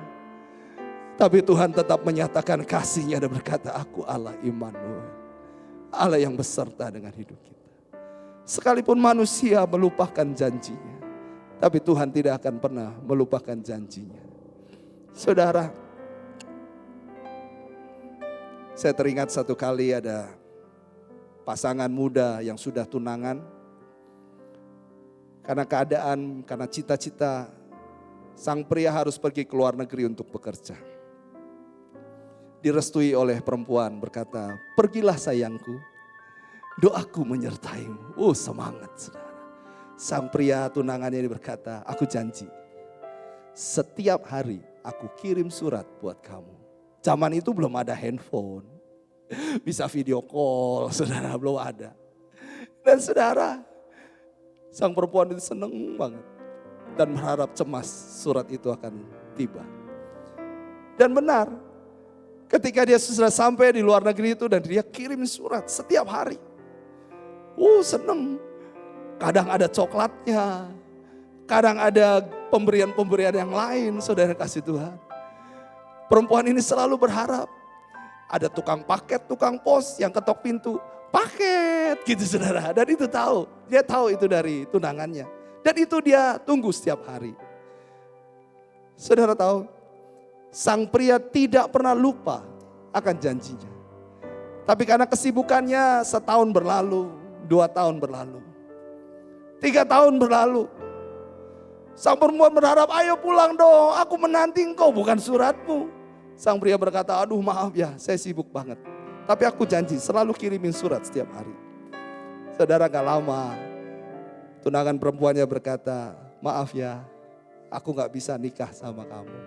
tapi Tuhan tetap menyatakan kasih-Nya dan berkata, aku Allah Immanuel. Allah yang beserta dengan hidup kita. Sekalipun manusia melupakan janjinya, tapi Tuhan tidak akan pernah melupakan janjinya. Saudara, saya teringat satu kali ada pasangan muda yang sudah tunangan. Karena keadaan, karena cita-cita, sang pria harus pergi ke luar negeri untuk bekerja. Direstui oleh perempuan berkata, pergilah sayangku, doaku menyertaimu. Semangat saudara. Sang pria tunangannya ini berkata, aku janji setiap hari aku kirim surat buat kamu. Zaman itu belum ada handphone, bisa video call, saudara, belum ada. Dan saudara, sang perempuan itu seneng banget dan berharap cemas surat itu akan tiba. Dan benar, ketika dia sudah sampai di luar negeri itu dan dia kirim surat setiap hari. Seneng. Kadang ada coklatnya, kadang ada pemberian-pemberian yang lain, saudara kasih Tuhan. Perempuan ini selalu berharap ada tukang paket, tukang pos yang ketok pintu, paket gitu saudara. Dan itu tahu, dia tahu itu dari tunangannya. Dan itu dia tunggu setiap hari. Saudara tahu, sang pria tidak pernah lupa akan janjinya. Tapi karena kesibukannya setahun berlalu, 2 tahun berlalu, 3 tahun berlalu. Sang perempuan berharap, ayo pulang dong, aku menanti engkau, bukan suratmu. Sang pria berkata, aduh maaf ya, saya sibuk banget. Tapi aku janji selalu kirimin surat setiap hari. Saudara, gak lama tunangan perempuannya berkata, maaf ya, aku gak bisa nikah sama kamu.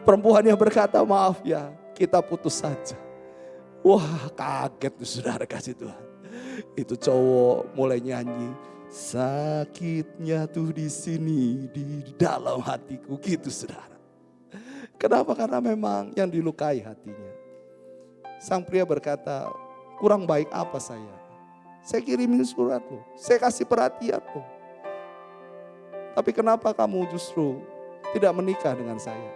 Perempuannya berkata, maaf ya, kita putus saja. Wah, kaget tuh saudara kasih Tuhan. Itu cowok mulai nyanyi, sakitnya tuh di sini di dalam hatiku, gitu saudara. Kenapa? Karena memang yang dilukai hatinya. Sang pria berkata, kurang baik apa saya? Saya kirimin surat loh, saya kasih perhatian loh. Tapi kenapa kamu justru tidak menikah dengan saya?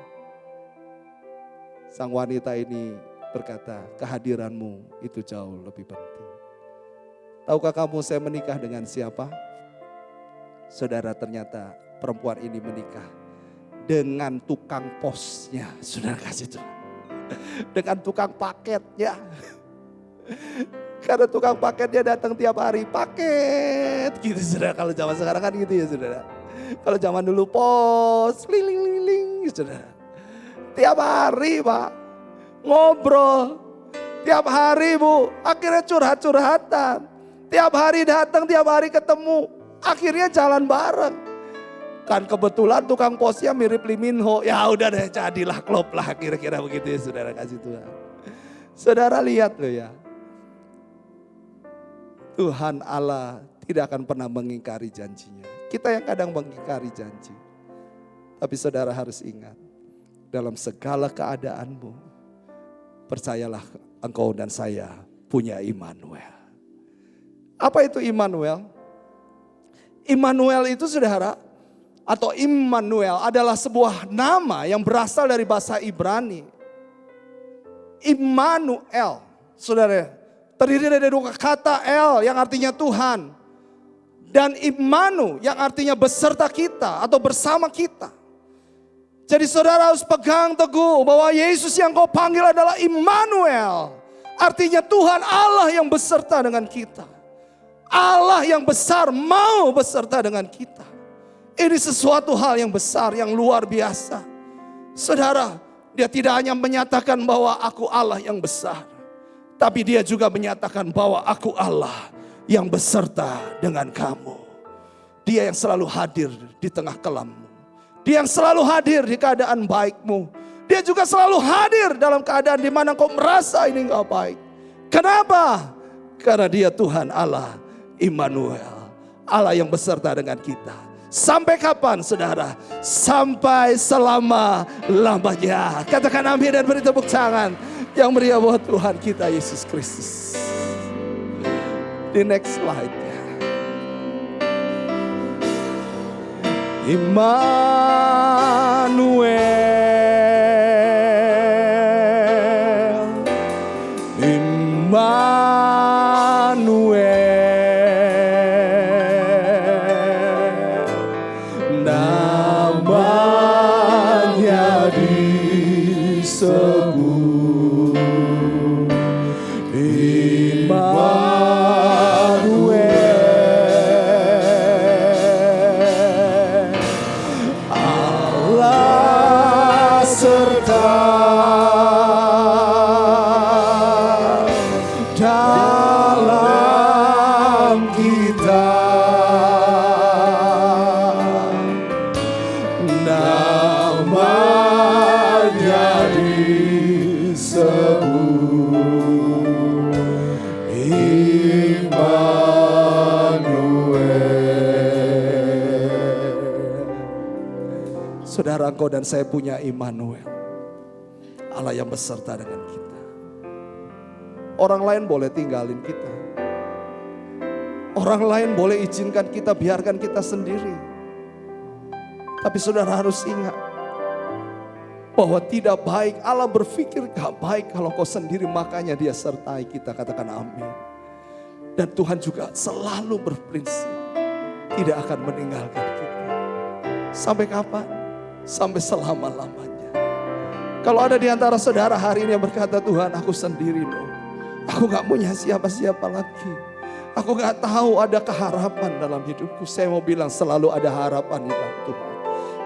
Sang wanita ini berkata, kehadiranmu itu jauh lebih penting. Tahukah kamu saya menikah dengan siapa? Saudara, ternyata perempuan ini menikah dengan tukang posnya. Saudara kasih Tuhan. dengan tukang paketnya. Karena tukang paketnya datang tiap hari, paket gitu saudara. Kalau zaman sekarang kan gitu ya saudara. Kalau zaman dulu pos, liling, saudara. Tiap hari Pak, ngobrol. Tiap hari Bu, akhirnya curhat-curhatan. Tiap hari datang, tiap hari ketemu. Akhirnya jalan bareng. Kan kebetulan tukang posnya mirip Lee Min Ho. Ya udah deh, jadilah klop lah, kira-kira begitu ya saudara, kasih Tuhan. Saudara lihat loh ya. Tuhan Allah tidak akan pernah mengingkari janjinya. Kita yang kadang mengingkari janji. Tapi saudara harus ingat, dalam segala keadaanmu, percayalah engkau dan saya punya Immanuel. Apa itu Immanuel? Immanuel itu saudara, atau Immanuel adalah sebuah nama yang berasal dari bahasa Ibrani. Immanuel, saudara, terdiri dari dua kata El yang artinya Tuhan. Dan Immanu yang artinya beserta kita atau bersama kita. Jadi saudara harus pegang teguh bahwa Yesus yang kau panggil adalah Immanuel. Artinya Tuhan Allah yang beserta dengan kita. Allah yang besar mau beserta dengan kita. Ini sesuatu hal yang besar, yang luar biasa. Saudara, dia tidak hanya menyatakan bahwa aku Allah yang besar. Tapi dia juga menyatakan bahwa aku Allah yang beserta dengan kamu. Dia yang selalu hadir di tengah kelammu. Dia yang selalu hadir di keadaan baikmu. Dia juga selalu hadir dalam keadaan di mana kau merasa ini gak baik. Kenapa? Karena dia Tuhan Allah Immanuel. Allah yang beserta dengan kita. Sampai kapan saudara? Sampai selama-lamanya. Katakan amin dan beri tepuk tangan yang meriah buat Tuhan kita Yesus Kristus. Di next slide-nya. Immanuel, Immanuel, namanya disebut dalam kita, namanya disebut Immanuel. Saudara, engkau dan saya punya Immanuel, Allah yang beserta dengan kita. Orang lain boleh tinggalin kita. Orang lain boleh izinkan kita, biarkan kita sendiri. Tapi saudara harus ingat bahwa tidak baik, Allah berpikir gak baik kalau kau sendiri, makanya dia sertai kita. Katakan amin. Dan Tuhan juga selalu berprinsip tidak akan meninggalkan kita. Sampai kapan? Sampai selama-lamanya. Kalau ada di antara saudara hari ini yang berkata, Tuhan aku sendiri loh. Aku gak punya siapa-siapa lagi. Aku gak tahu ada keharapan dalam hidupku. Saya mau bilang selalu ada harapan di dalam Tuhan.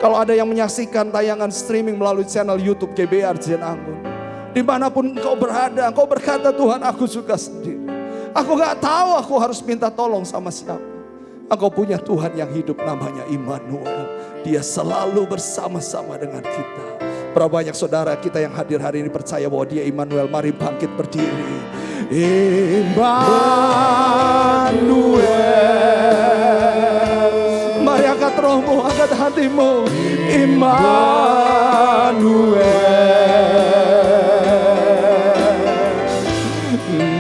Kalau ada yang menyaksikan tayangan streaming melalui channel YouTube GBR Jen Anggun, dimanapun engkau berada, engkau berkata Tuhan aku juga sendiri. Aku gak tahu aku harus minta tolong sama siapa. Engkau punya Tuhan yang hidup namanya Immanuel. Dia selalu bersama-sama dengan kita. Berapa banyak saudara kita yang hadir hari ini percaya bahwa dia Immanuel. Mari bangkit berdiri. Immanuel. Mari angkat rohmu, angkat hatimu. Immanuel.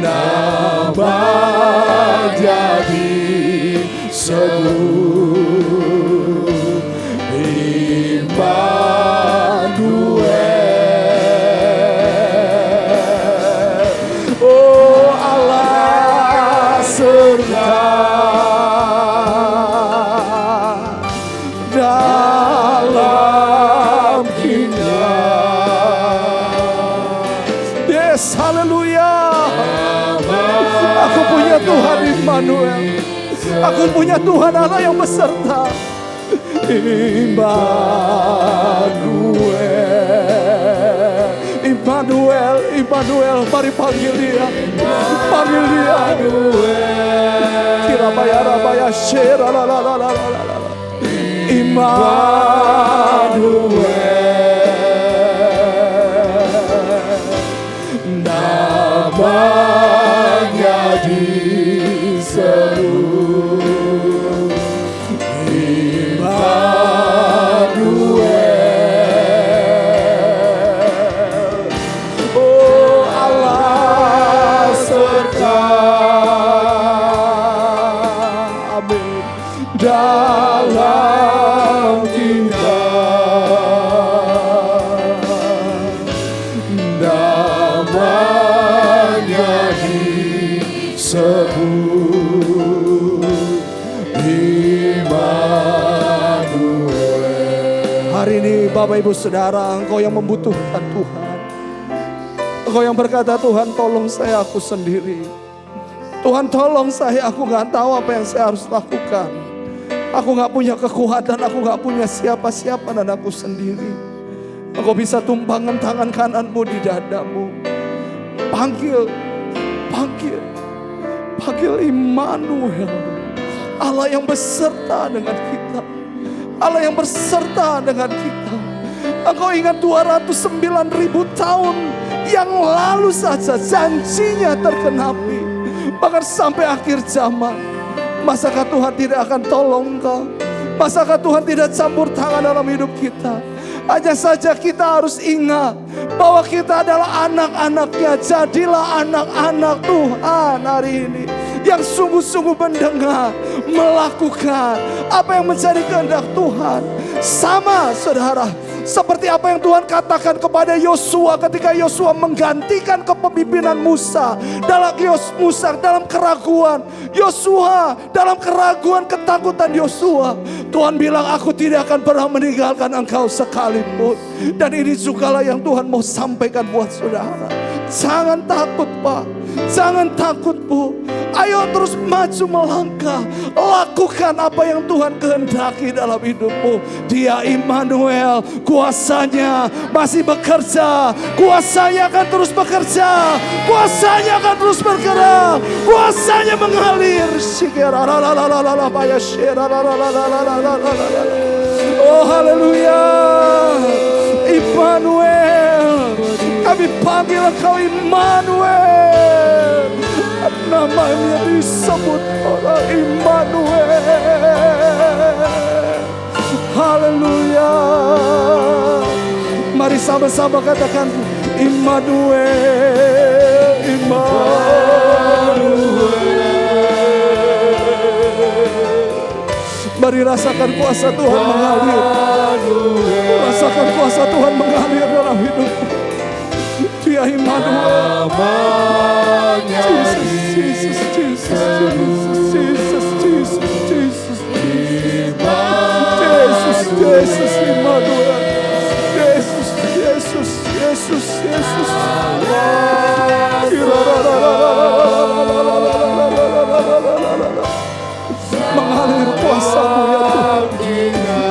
Nama jadi sebut Immanuel. Oh Allah serta dalam kita. Yes, haleluya. Aku punya Tuhan Immanuel. Aku punya Tuhan Allah yang beserta. Immanuel, Immanuel, mari panggil dia. Panggil dia. Kirabaya shera la la la la la la. Immanuel. Namanya diseru Immanuel. Oh Allah serta amin dalam kita. Namanya disebut Immanuel. Hari ini Bapak Ibu Saudara, engkau yang membutuhkan Tuhan. Engkau yang berkata, Tuhan tolong saya, aku sendiri. Tuhan tolong saya, aku gak tahu apa yang saya harus lakukan. Aku gak punya kekuatan, aku gak punya siapa-siapa dan aku sendiri. Engkau bisa tumpangkan tangan kananmu di dadamu. Panggil, panggil, panggil Immanuel. Allah yang beserta dengan kita. Allah yang beserta dengan kita. Engkau ingat 209.000 tahun yang lalu saja janjinya tergenapi. Bahkan sampai akhir zaman. Masakah Tuhan tidak akan tolong engkau? Masakah Tuhan tidak campur tangan dalam hidup kita? Hanya saja kita harus ingat bahwa kita adalah anak-anaknya. Jadilah anak-anak Tuhan hari ini yang sungguh-sungguh mendengar, melakukan apa yang menjadi kehendak Tuhan. Sama saudara, seperti apa yang Tuhan katakan kepada Yosua ketika Yosua menggantikan kepemimpinan Musa. Dalam keraguan Yosua, dalam keraguan ketakutan Yosua, Tuhan bilang, aku tidak akan pernah meninggalkan engkau sekalipun. Dan ini jugalah yang Tuhan mau sampaikan buat saudara. Jangan takut Pak, jangan takut Bu. Ayo terus maju melangkah. Lakukan apa yang Tuhan kehendaki dalam hidupmu. Dia Immanuel, kuasanya masih bekerja. Kuasanya akan terus bekerja. Kuasanya akan terus bergerak. Kuasanya mengalir. Oh haleluya. Immanuel, kami panggil engkau Immanuel. Namanya disebut orang Immanuel. Haleluya. Mari sama-sama katakan Immanuel, Immanuel. Mari rasakan kuasa Tuhan mengalir. Rasakan kuasa Tuhan mengalir dalam hidup. Dia Immanuel. Jesus, Jesus, Jesus, Jesus, Jesus, Jesus, Jesus, Jesus, Jesus, Immanuel. Jesus, Jesus, Jesus, Jesus. Mengalir kuasa-Mu ya Tuhan.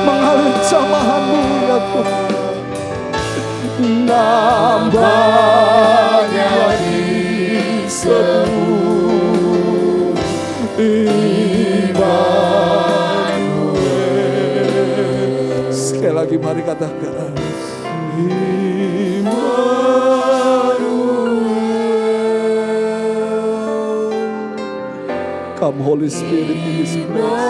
Mengalir jamahan-Mu ya Tuhan. Namanya disebut Immanuel. Sekali lagi mari katakan Immanuel. Come Holy Spirit in this place.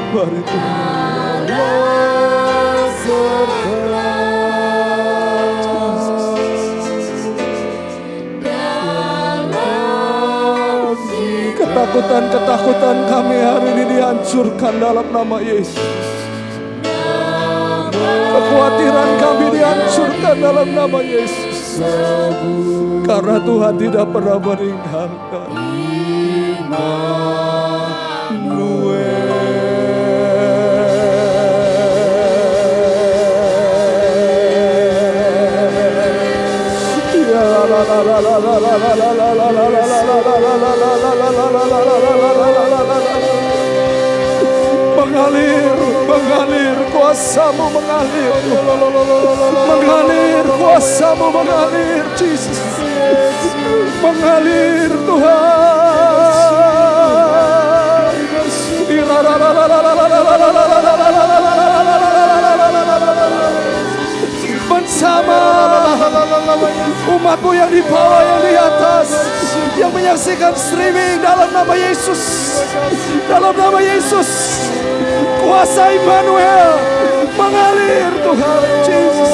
Mari Tuhan. Ketakutan kami hari ini dihancurkan dalam nama Yesus. Kekhawatiran kami dihancurkan dalam nama Yesus. Karena Tuhan tidak pernah meninggalkan. Mengalir kuasamu mengalir, kuasamu mengalir, Jesus, mengalir Tuhan, bersama umatmu yang di bawah, yang di atas, yang menyaksikan streaming dalam nama Yesus, dalam nama Yesus. Kuasa Immanuel mengalir Tuhan, Jesus.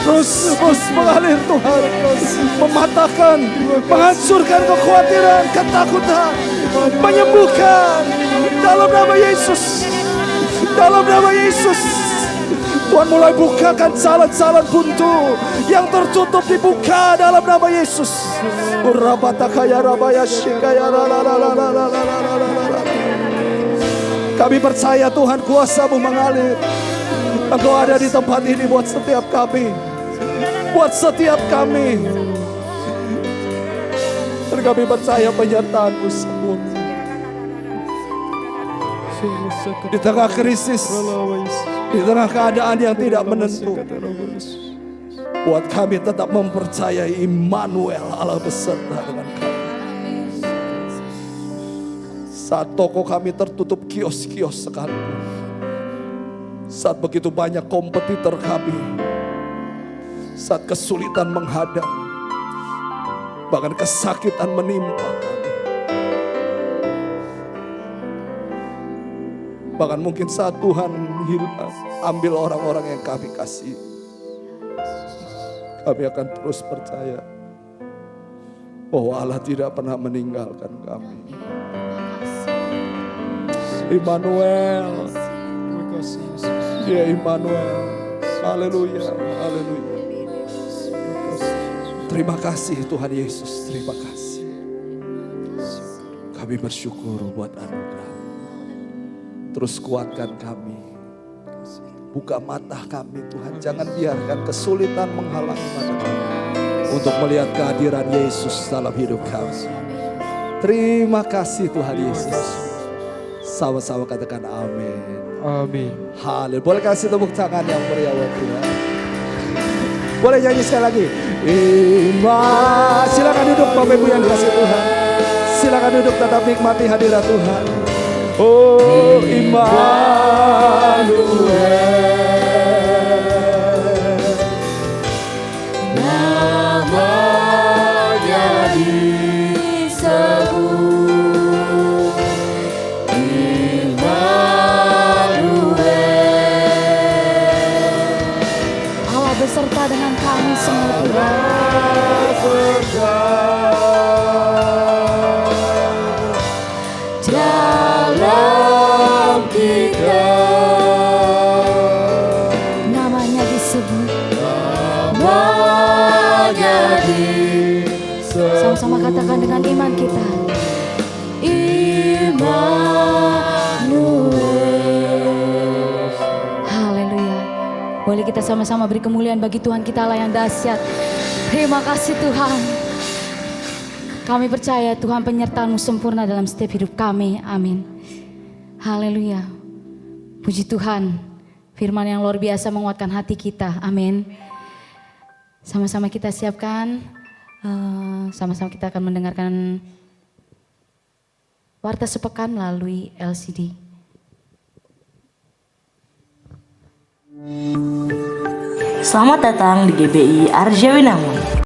Terus mengalir Tuhan, mematahkan, menghancurkan kekhawatiran, ketakutan, menyembuhkan dalam nama Yesus, dalam nama Yesus. Tuhan mulai bukakan jalan-jalan buntu yang tertutup, dibuka dalam nama Yesus. Kami percaya Tuhan, kuasa-Mu mengalir. Engkau ada di tempat ini buat setiap kami, buat setiap kami. Dan kami percaya penyertaan-Mu sempurna di tengah krisis, di tengah keadaan yang tidak menentu. Buat kami tetap mempercayai Immanuel, Allah beserta dengan kami. Saat toko kami tertutup, kios-kios sekalipun, saat begitu banyak kompetitor kami, saat kesulitan menghadap, bahkan kesakitan menimpa kami, bahkan mungkin saat Tuhan ambil orang-orang yang kami kasih, kami akan terus percaya bahwa Allah tidak pernah meninggalkan kami. Immanuel, dia Immanuel. Haleluya, haleluya. Terima kasih Tuhan Yesus, terima kasih. Kami bersyukur buat anugerah. Terus kuatkan kami. Buka mata kami Tuhan, jangan biarkan kesulitan menghalangi mata kami untuk melihat kehadiran Yesus dalam hidup kami. Terima kasih Tuhan Yesus. Sama-sama katakan amin. Amin. Haleluya. Boleh kasih tepuk tangan yang meriah buat Tuhan. Boleh nyanyi sekali lagi. Silakan duduk Bapak Ibu yang dikasih Tuhan. Silakan duduk, tetap nikmati hadirat Tuhan. Oh Immanuel, namanya disebut Immanuel. Allah beserta dengan kami semua Tuhan. Dalam kita Namanya disebut. namanya disebut. Sama-sama katakan dengan iman kita. Immanuel. Haleluya. Boleh kita sama-sama beri kemuliaan bagi Tuhan kita Allah yang dahsyat. Terima kasih Tuhan. Kami percaya Tuhan penyertaan-Mu sempurna dalam setiap hidup kami. Amin. Haleluya. Puji Tuhan. Firman yang luar biasa menguatkan hati kita. Amin. Sama-sama kita siapkan. Sama-sama kita akan mendengarkan Warta Sepekan melalui LCD. Selamat datang di GBI Arjawinangun.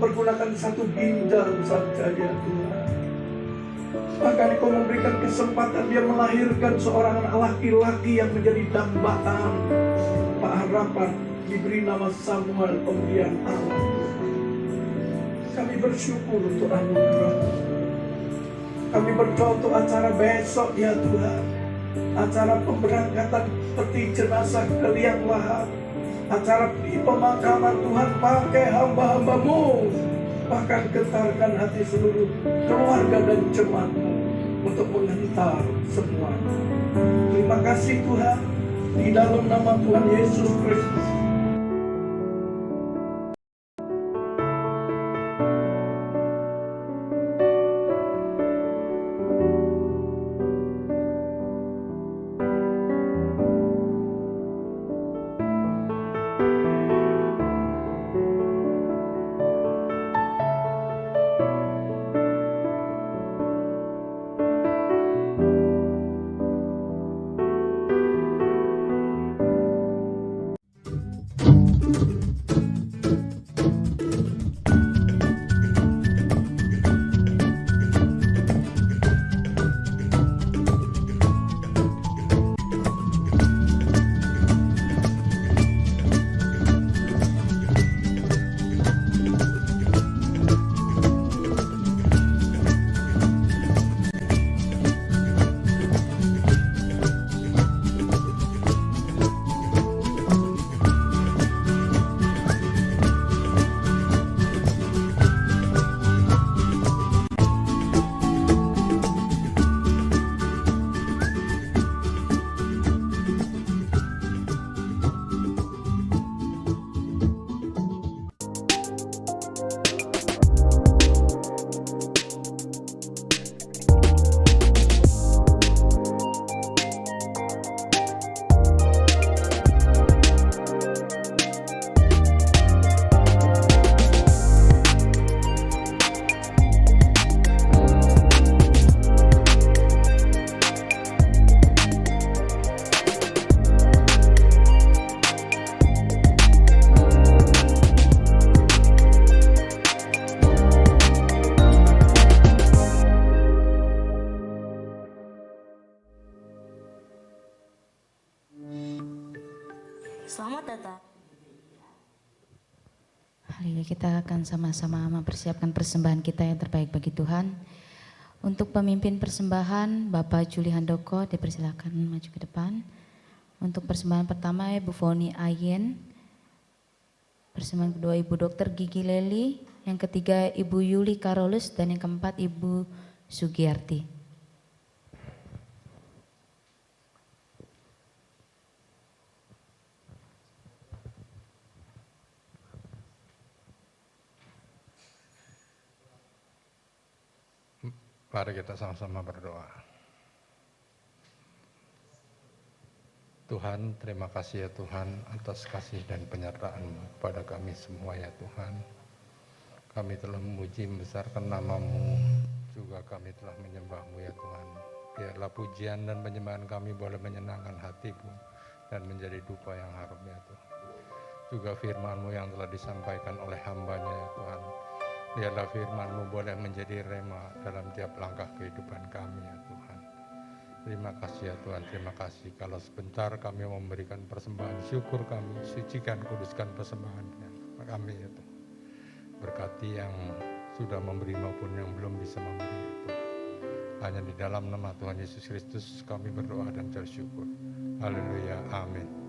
mempergunakan satu ginjal saja ya Tuhan. Bahkan Engkau memberikan kesempatan dia melahirkan seorang laki-laki yang menjadi dambaan. Pak Harapan diberi nama Samuel, pemberian Allah. Kami bersyukur untuk anugerah. Kami berdoa untuk acara besok ya Tuhan. Acara pemberangkatan peti jenazah ke liang lahat. Acara pemakaman Tuhan, pakai hamba-hambamu. Bahkan getarkan hati seluruh keluarga dan jemaat-Mu untuk menghentar semua. Terima kasih Tuhan, di dalam nama Tuhan Yesus Kristus. Selamat datang. Hari ini kita akan sama-sama mempersiapkan persembahan kita yang terbaik bagi Tuhan. Untuk pemimpin persembahan, Bapak Juli Handoko dipersilakan maju ke depan. Untuk persembahan pertama Ibu Foni Ayen, persembahan kedua Ibu Dr. Gigi Leli, yang ketiga Ibu Yuli Karolus, dan yang keempat Ibu Sugiyarti. Mari kita sama-sama berdoa. Tuhan, terima kasih ya Tuhan atas kasih dan penyertaan-Mu kepada kami semua ya Tuhan. Kami telah memuji membesarkan nama-Mu, juga kami telah menyembah-Mu ya Tuhan. Biarlah pujian dan penyembahan kami boleh menyenangkan hati-Mu dan menjadi dupa yang harum ya Tuhan. Juga firman-Mu yang telah disampaikan oleh hamba-Nya ya Tuhan. Biarlah firman-Mu boleh menjadi rema dalam tiap langkah kehidupan kami ya Tuhan. Terima kasih ya Tuhan, terima kasih kalau sebentar kami memberikan persembahan syukur kami, sucikan, kuduskan persembahan kami ya Tuhan. Berkati yang sudah memberi maupun yang belum bisa memberi ya Tuhan. Hanya di dalam nama Tuhan Yesus Kristus kami berdoa dan bersyukur. Haleluya, amin.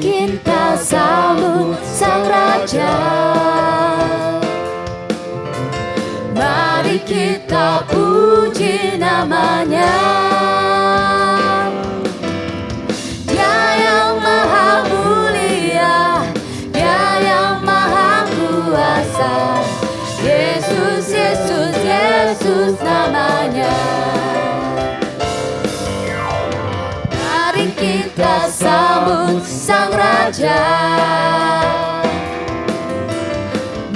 Kita sambut Sang Raja, mari kita puji nama-Nya. Dia yang maha mulia, Dia yang maha kuasa, Yesus, Yesus, Yesus namanya. Mari kita sambut Sang Raja.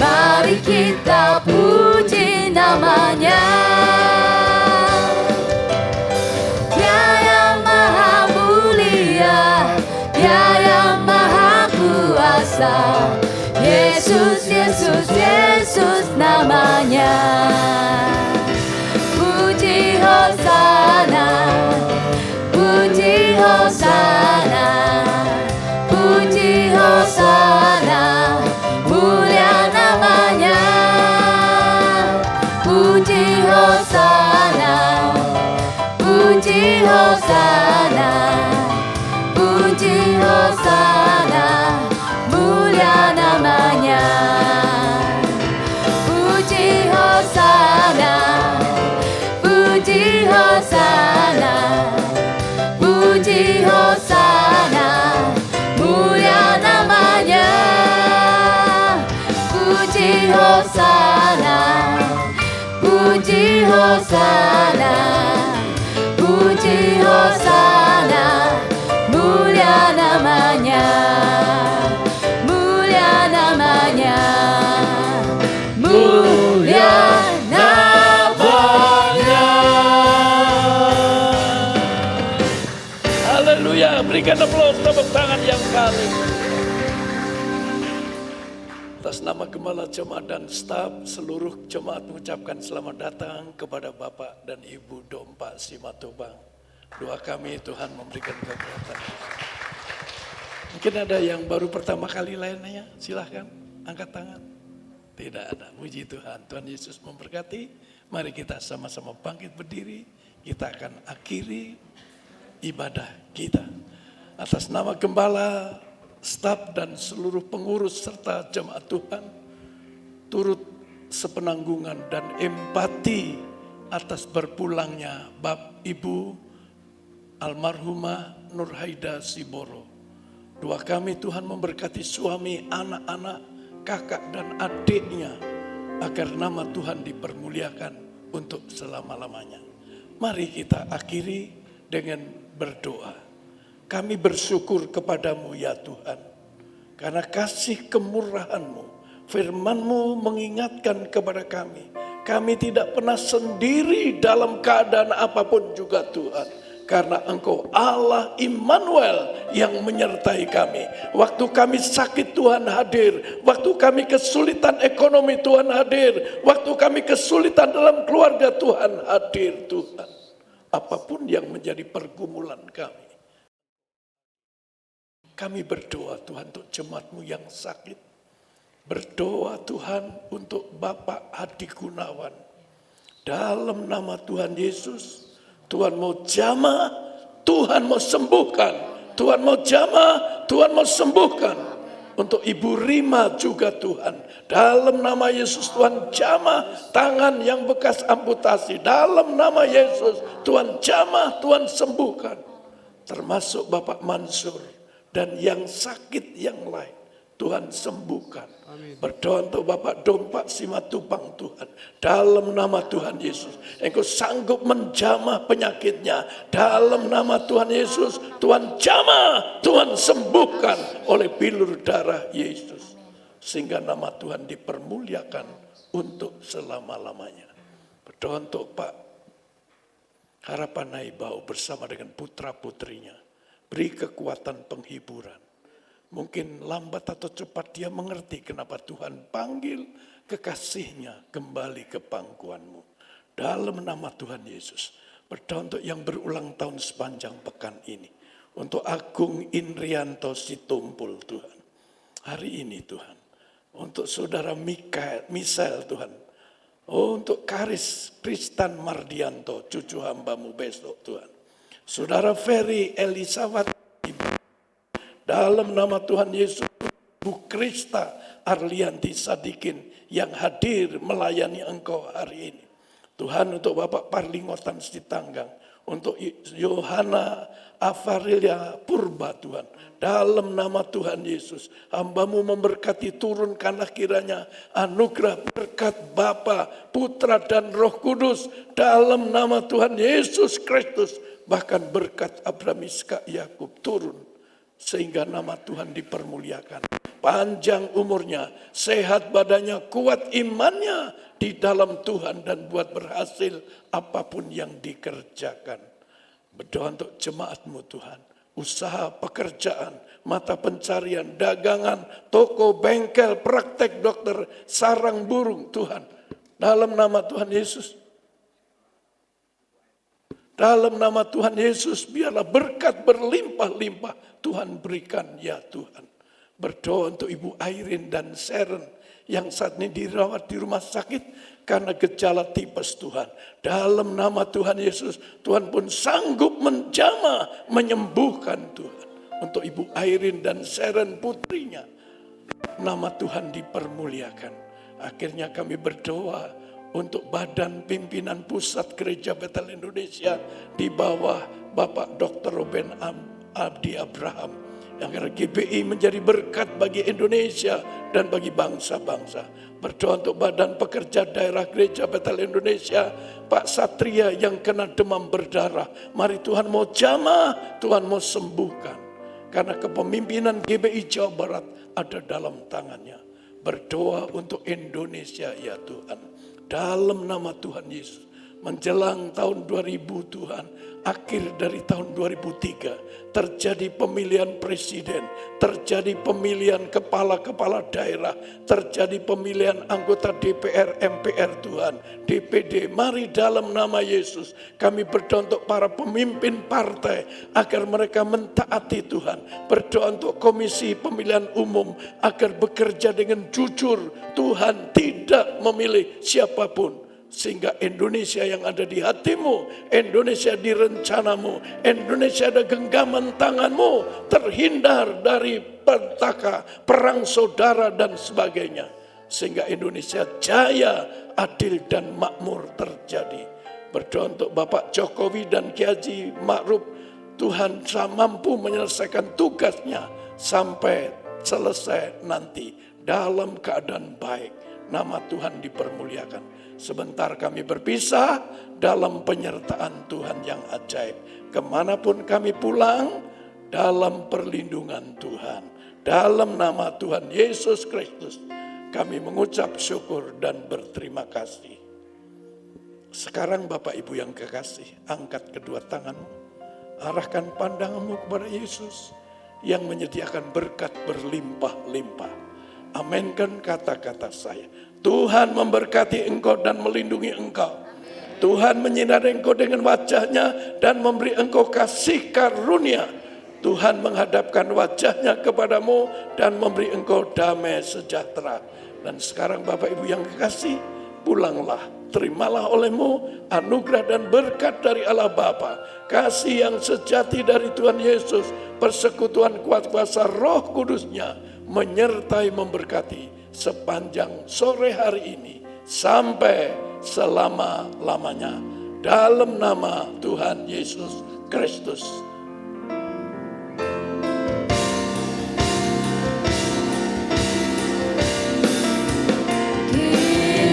Mari kita puji namanya. Dia yang maha mulia, Dia yang maha kuasa. Yesus, Yesus, Yesus namanya. Puji Hosana, puji Hosana, puji Hosana, mulia namanya. Puji Hosana, puji Hosana, puji Hosana, mulia namanya. Puji Hosana, puji Hosana, puji Hosana, mulia namanya. Puji Hosana, puji Hosana, puji Hosana, mulia namanya. Mulia namanya, mulia namanya. Haleluya, berikan aplaus tepuk tangan yang kali. Atas nama Gembala Jemaat dan staf, seluruh jemaat mengucapkan selamat datang kepada Bapak dan Ibu Dompa Simatubang. Doa kami Tuhan memberikan kekuatan. Mungkin ada yang baru pertama kali lainnya, silahkan angkat tangan. Tidak ada, puji Tuhan. Tuhan Yesus memberkati. Mari kita sama-sama bangkit berdiri. Kita akan akhiri ibadah kita. Atas nama Gembala, staf dan seluruh pengurus serta jemaat Tuhan, turut sepenanggungan dan empati atas berpulangnya Bapak Ibu almarhumah Nurhaida Siboro. Doa kami Tuhan memberkati suami, anak-anak, kakak dan adiknya, agar nama Tuhan dipermuliakan untuk selama-lamanya. Mari kita akhiri dengan berdoa. Kami bersyukur kepadamu ya Tuhan, karena kasih kemurahan-Mu, firman-Mu mengingatkan kepada kami. Kami tidak pernah sendiri dalam keadaan apapun juga Tuhan, karena Engkau Allah Immanuel yang menyertai kami. Waktu kami sakit Tuhan hadir, waktu kami kesulitan ekonomi Tuhan hadir, waktu kami kesulitan dalam keluarga Tuhan hadir Tuhan. Apapun yang menjadi pergumulan kami berdoa Tuhan untuk jemaat-Mu yang sakit. Berdoa Tuhan untuk Bapak Hadi Gunawan. Dalam nama Tuhan Yesus, Tuhan mau jamah, Tuhan mau sembuhkan. Tuhan mau jamah, Tuhan mau sembuhkan. Untuk Ibu Rima juga Tuhan. Dalam nama Yesus Tuhan jamah tangan yang bekas amputasi. Dalam nama Yesus Tuhan jamah, Tuhan sembuhkan. Termasuk Bapak Mansur. Dan yang sakit yang lain, Tuhan sembuhkan. Amin. Berdoa untuk Bapak Dompa Simatubang Tuhan. Dalam nama Tuhan Yesus. Engkau sanggup menjamah penyakitnya. Dalam nama Tuhan Yesus. Tuhan jamah, Tuhan sembuhkan oleh bilur darah Yesus. Sehingga nama Tuhan dipermuliakan untuk selama-lamanya. Berdoa untuk Pak Harapan Naibau bersama dengan putra-putrinya. Beri kekuatan penghiburan. Mungkin lambat atau cepat dia mengerti kenapa Tuhan panggil kekasihnya kembali ke pangkuanmu. Dalam nama Tuhan Yesus. Berdoa untuk yang berulang tahun sepanjang pekan ini. Untuk Agung Indrianto Situmpul Tuhan. Hari ini Tuhan. Untuk saudara Misael Tuhan. Oh, untuk Karis Kristan Mardianto, cucu hamba-Mu besok Tuhan. Saudara Ferry Elisawat, dalam nama Tuhan Yesus, Bu Krista Arlianti Sadikin yang hadir melayani Engkau hari ini. Tuhan untuk Bapak Parlingotan Sitanggang, untuk Yohana Avarilia Purba Tuhan. Dalam nama Tuhan Yesus, hamba-Mu memberkati, turunkanlah kiranya anugerah berkat Bapa, Putra dan Roh Kudus. Dalam nama Tuhan Yesus Kristus, bahkan berkat Abraham, Ishak, Yakub turun sehingga nama Tuhan dipermuliakan. Panjang umurnya, sehat badannya, kuat imannya di dalam Tuhan dan buat berhasil apapun yang dikerjakan. Berdoa untuk jemaat-Mu Tuhan, usaha, pekerjaan, mata pencarian, dagangan, toko, bengkel, praktek dokter, sarang burung Tuhan. Dalam nama Tuhan Yesus. Dalam nama Tuhan Yesus, biarlah berkat berlimpah-limpah Tuhan berikan ya Tuhan. Berdoa untuk Ibu Airin dan Sharon yang saat ini dirawat di rumah sakit karena gejala tipes Tuhan. Dalam nama Tuhan Yesus, Tuhan pun sanggup menjamah, menyembuhkan Tuhan. Untuk Ibu Airin dan Sharon putrinya, nama Tuhan dipermuliakan. Akhirnya kami berdoa untuk Badan Pimpinan Pusat Gereja Betel Indonesia di bawah Bapak Dr. Ruben Abdi Abraham. Agar GBI menjadi berkat bagi Indonesia dan bagi bangsa-bangsa. Berdoa untuk Badan Pekerja Daerah Gereja Betel Indonesia, Pak Satria yang kena demam berdarah. Mari Tuhan mau jamah, Tuhan mau sembuhkan. Karena kepemimpinan GBI Jawa Barat ada dalam tangannya. Berdoa untuk Indonesia ya Tuhan. Dalam nama Tuhan Yesus. Menjelang tahun 2000 Tuhan, akhir dari tahun 2003, terjadi pemilihan presiden, terjadi pemilihan kepala-kepala daerah, terjadi pemilihan anggota DPR, MPR Tuhan, DPD. Mari dalam nama Yesus, kami berdoa untuk para pemimpin partai, agar mereka mentaati Tuhan. Berdoa untuk komisi pemilihan umum, agar bekerja dengan jujur. Tuhan tidak memilih siapapun. Sehingga Indonesia yang ada di hatimu, Indonesia di rencanamu, Indonesia ada genggaman tanganmu, terhindar dari petaka, perang saudara dan sebagainya. Sehingga Indonesia jaya, adil dan makmur terjadi. Berdoa untuk Bapak Jokowi dan Kiai Haji Ma'ruf, Tuhan mampu menyelesaikan tugasnya sampai selesai nanti dalam keadaan baik. Nama Tuhan dipermuliakan. Sebentar kami berpisah dalam penyertaan Tuhan yang ajaib. Kemanapun kami pulang, dalam perlindungan Tuhan. Dalam nama Tuhan Yesus Kristus, kami mengucap syukur dan berterima kasih. Sekarang Bapak Ibu yang kekasih, angkat kedua tanganmu. Arahkan pandanganmu kepada Yesus yang menyediakan berkat berlimpah-limpah. Aminkan kata-kata saya. Tuhan memberkati engkau dan melindungi engkau. Tuhan menyinari engkau dengan wajahnya dan memberi engkau kasih karunia. Tuhan menghadapkan wajahnya kepadamu dan memberi engkau damai sejahtera. Dan sekarang Bapak Ibu yang kekasih, pulanglah. Terimalah olehmu anugerah dan berkat dari Allah Bapa. Kasih yang sejati dari Tuhan Yesus. Persekutuan kuat kuasa Roh Kudusnya menyertai memberkati sepanjang sore hari ini sampai selama-lamanya dalam nama Tuhan Yesus Kristus.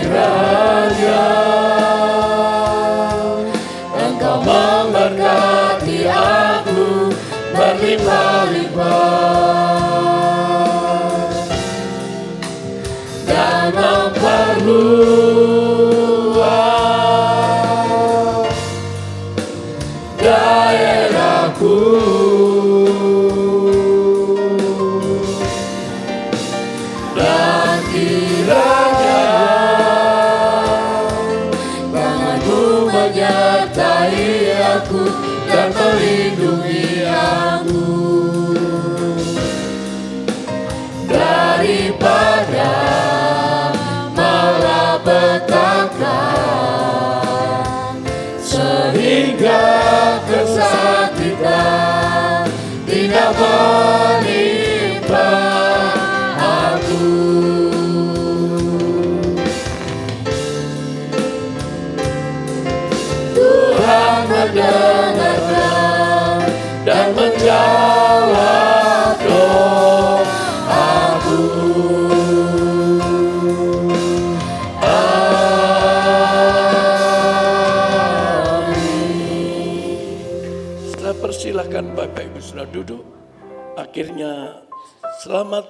Kiranya Engkau memberkati aku berlimpah-limpah dan memperluas daerahku, dan kiranya tanganmu menyertai aku dan melindungi aku daripada malapetaka, sehingga kesakitan tidak menimpa aku. Tuhan mendengarkan dan menjawab doaku. Saya persilahkan Bapak Ibu sudah duduk. Akhirnya selamat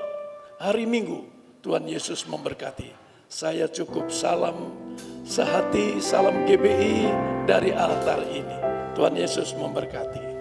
hari Minggu. Tuhan Yesus memberkati. Saya cukup salam sehati, salam GBI dari altar ini. Tuhan Yesus memberkati.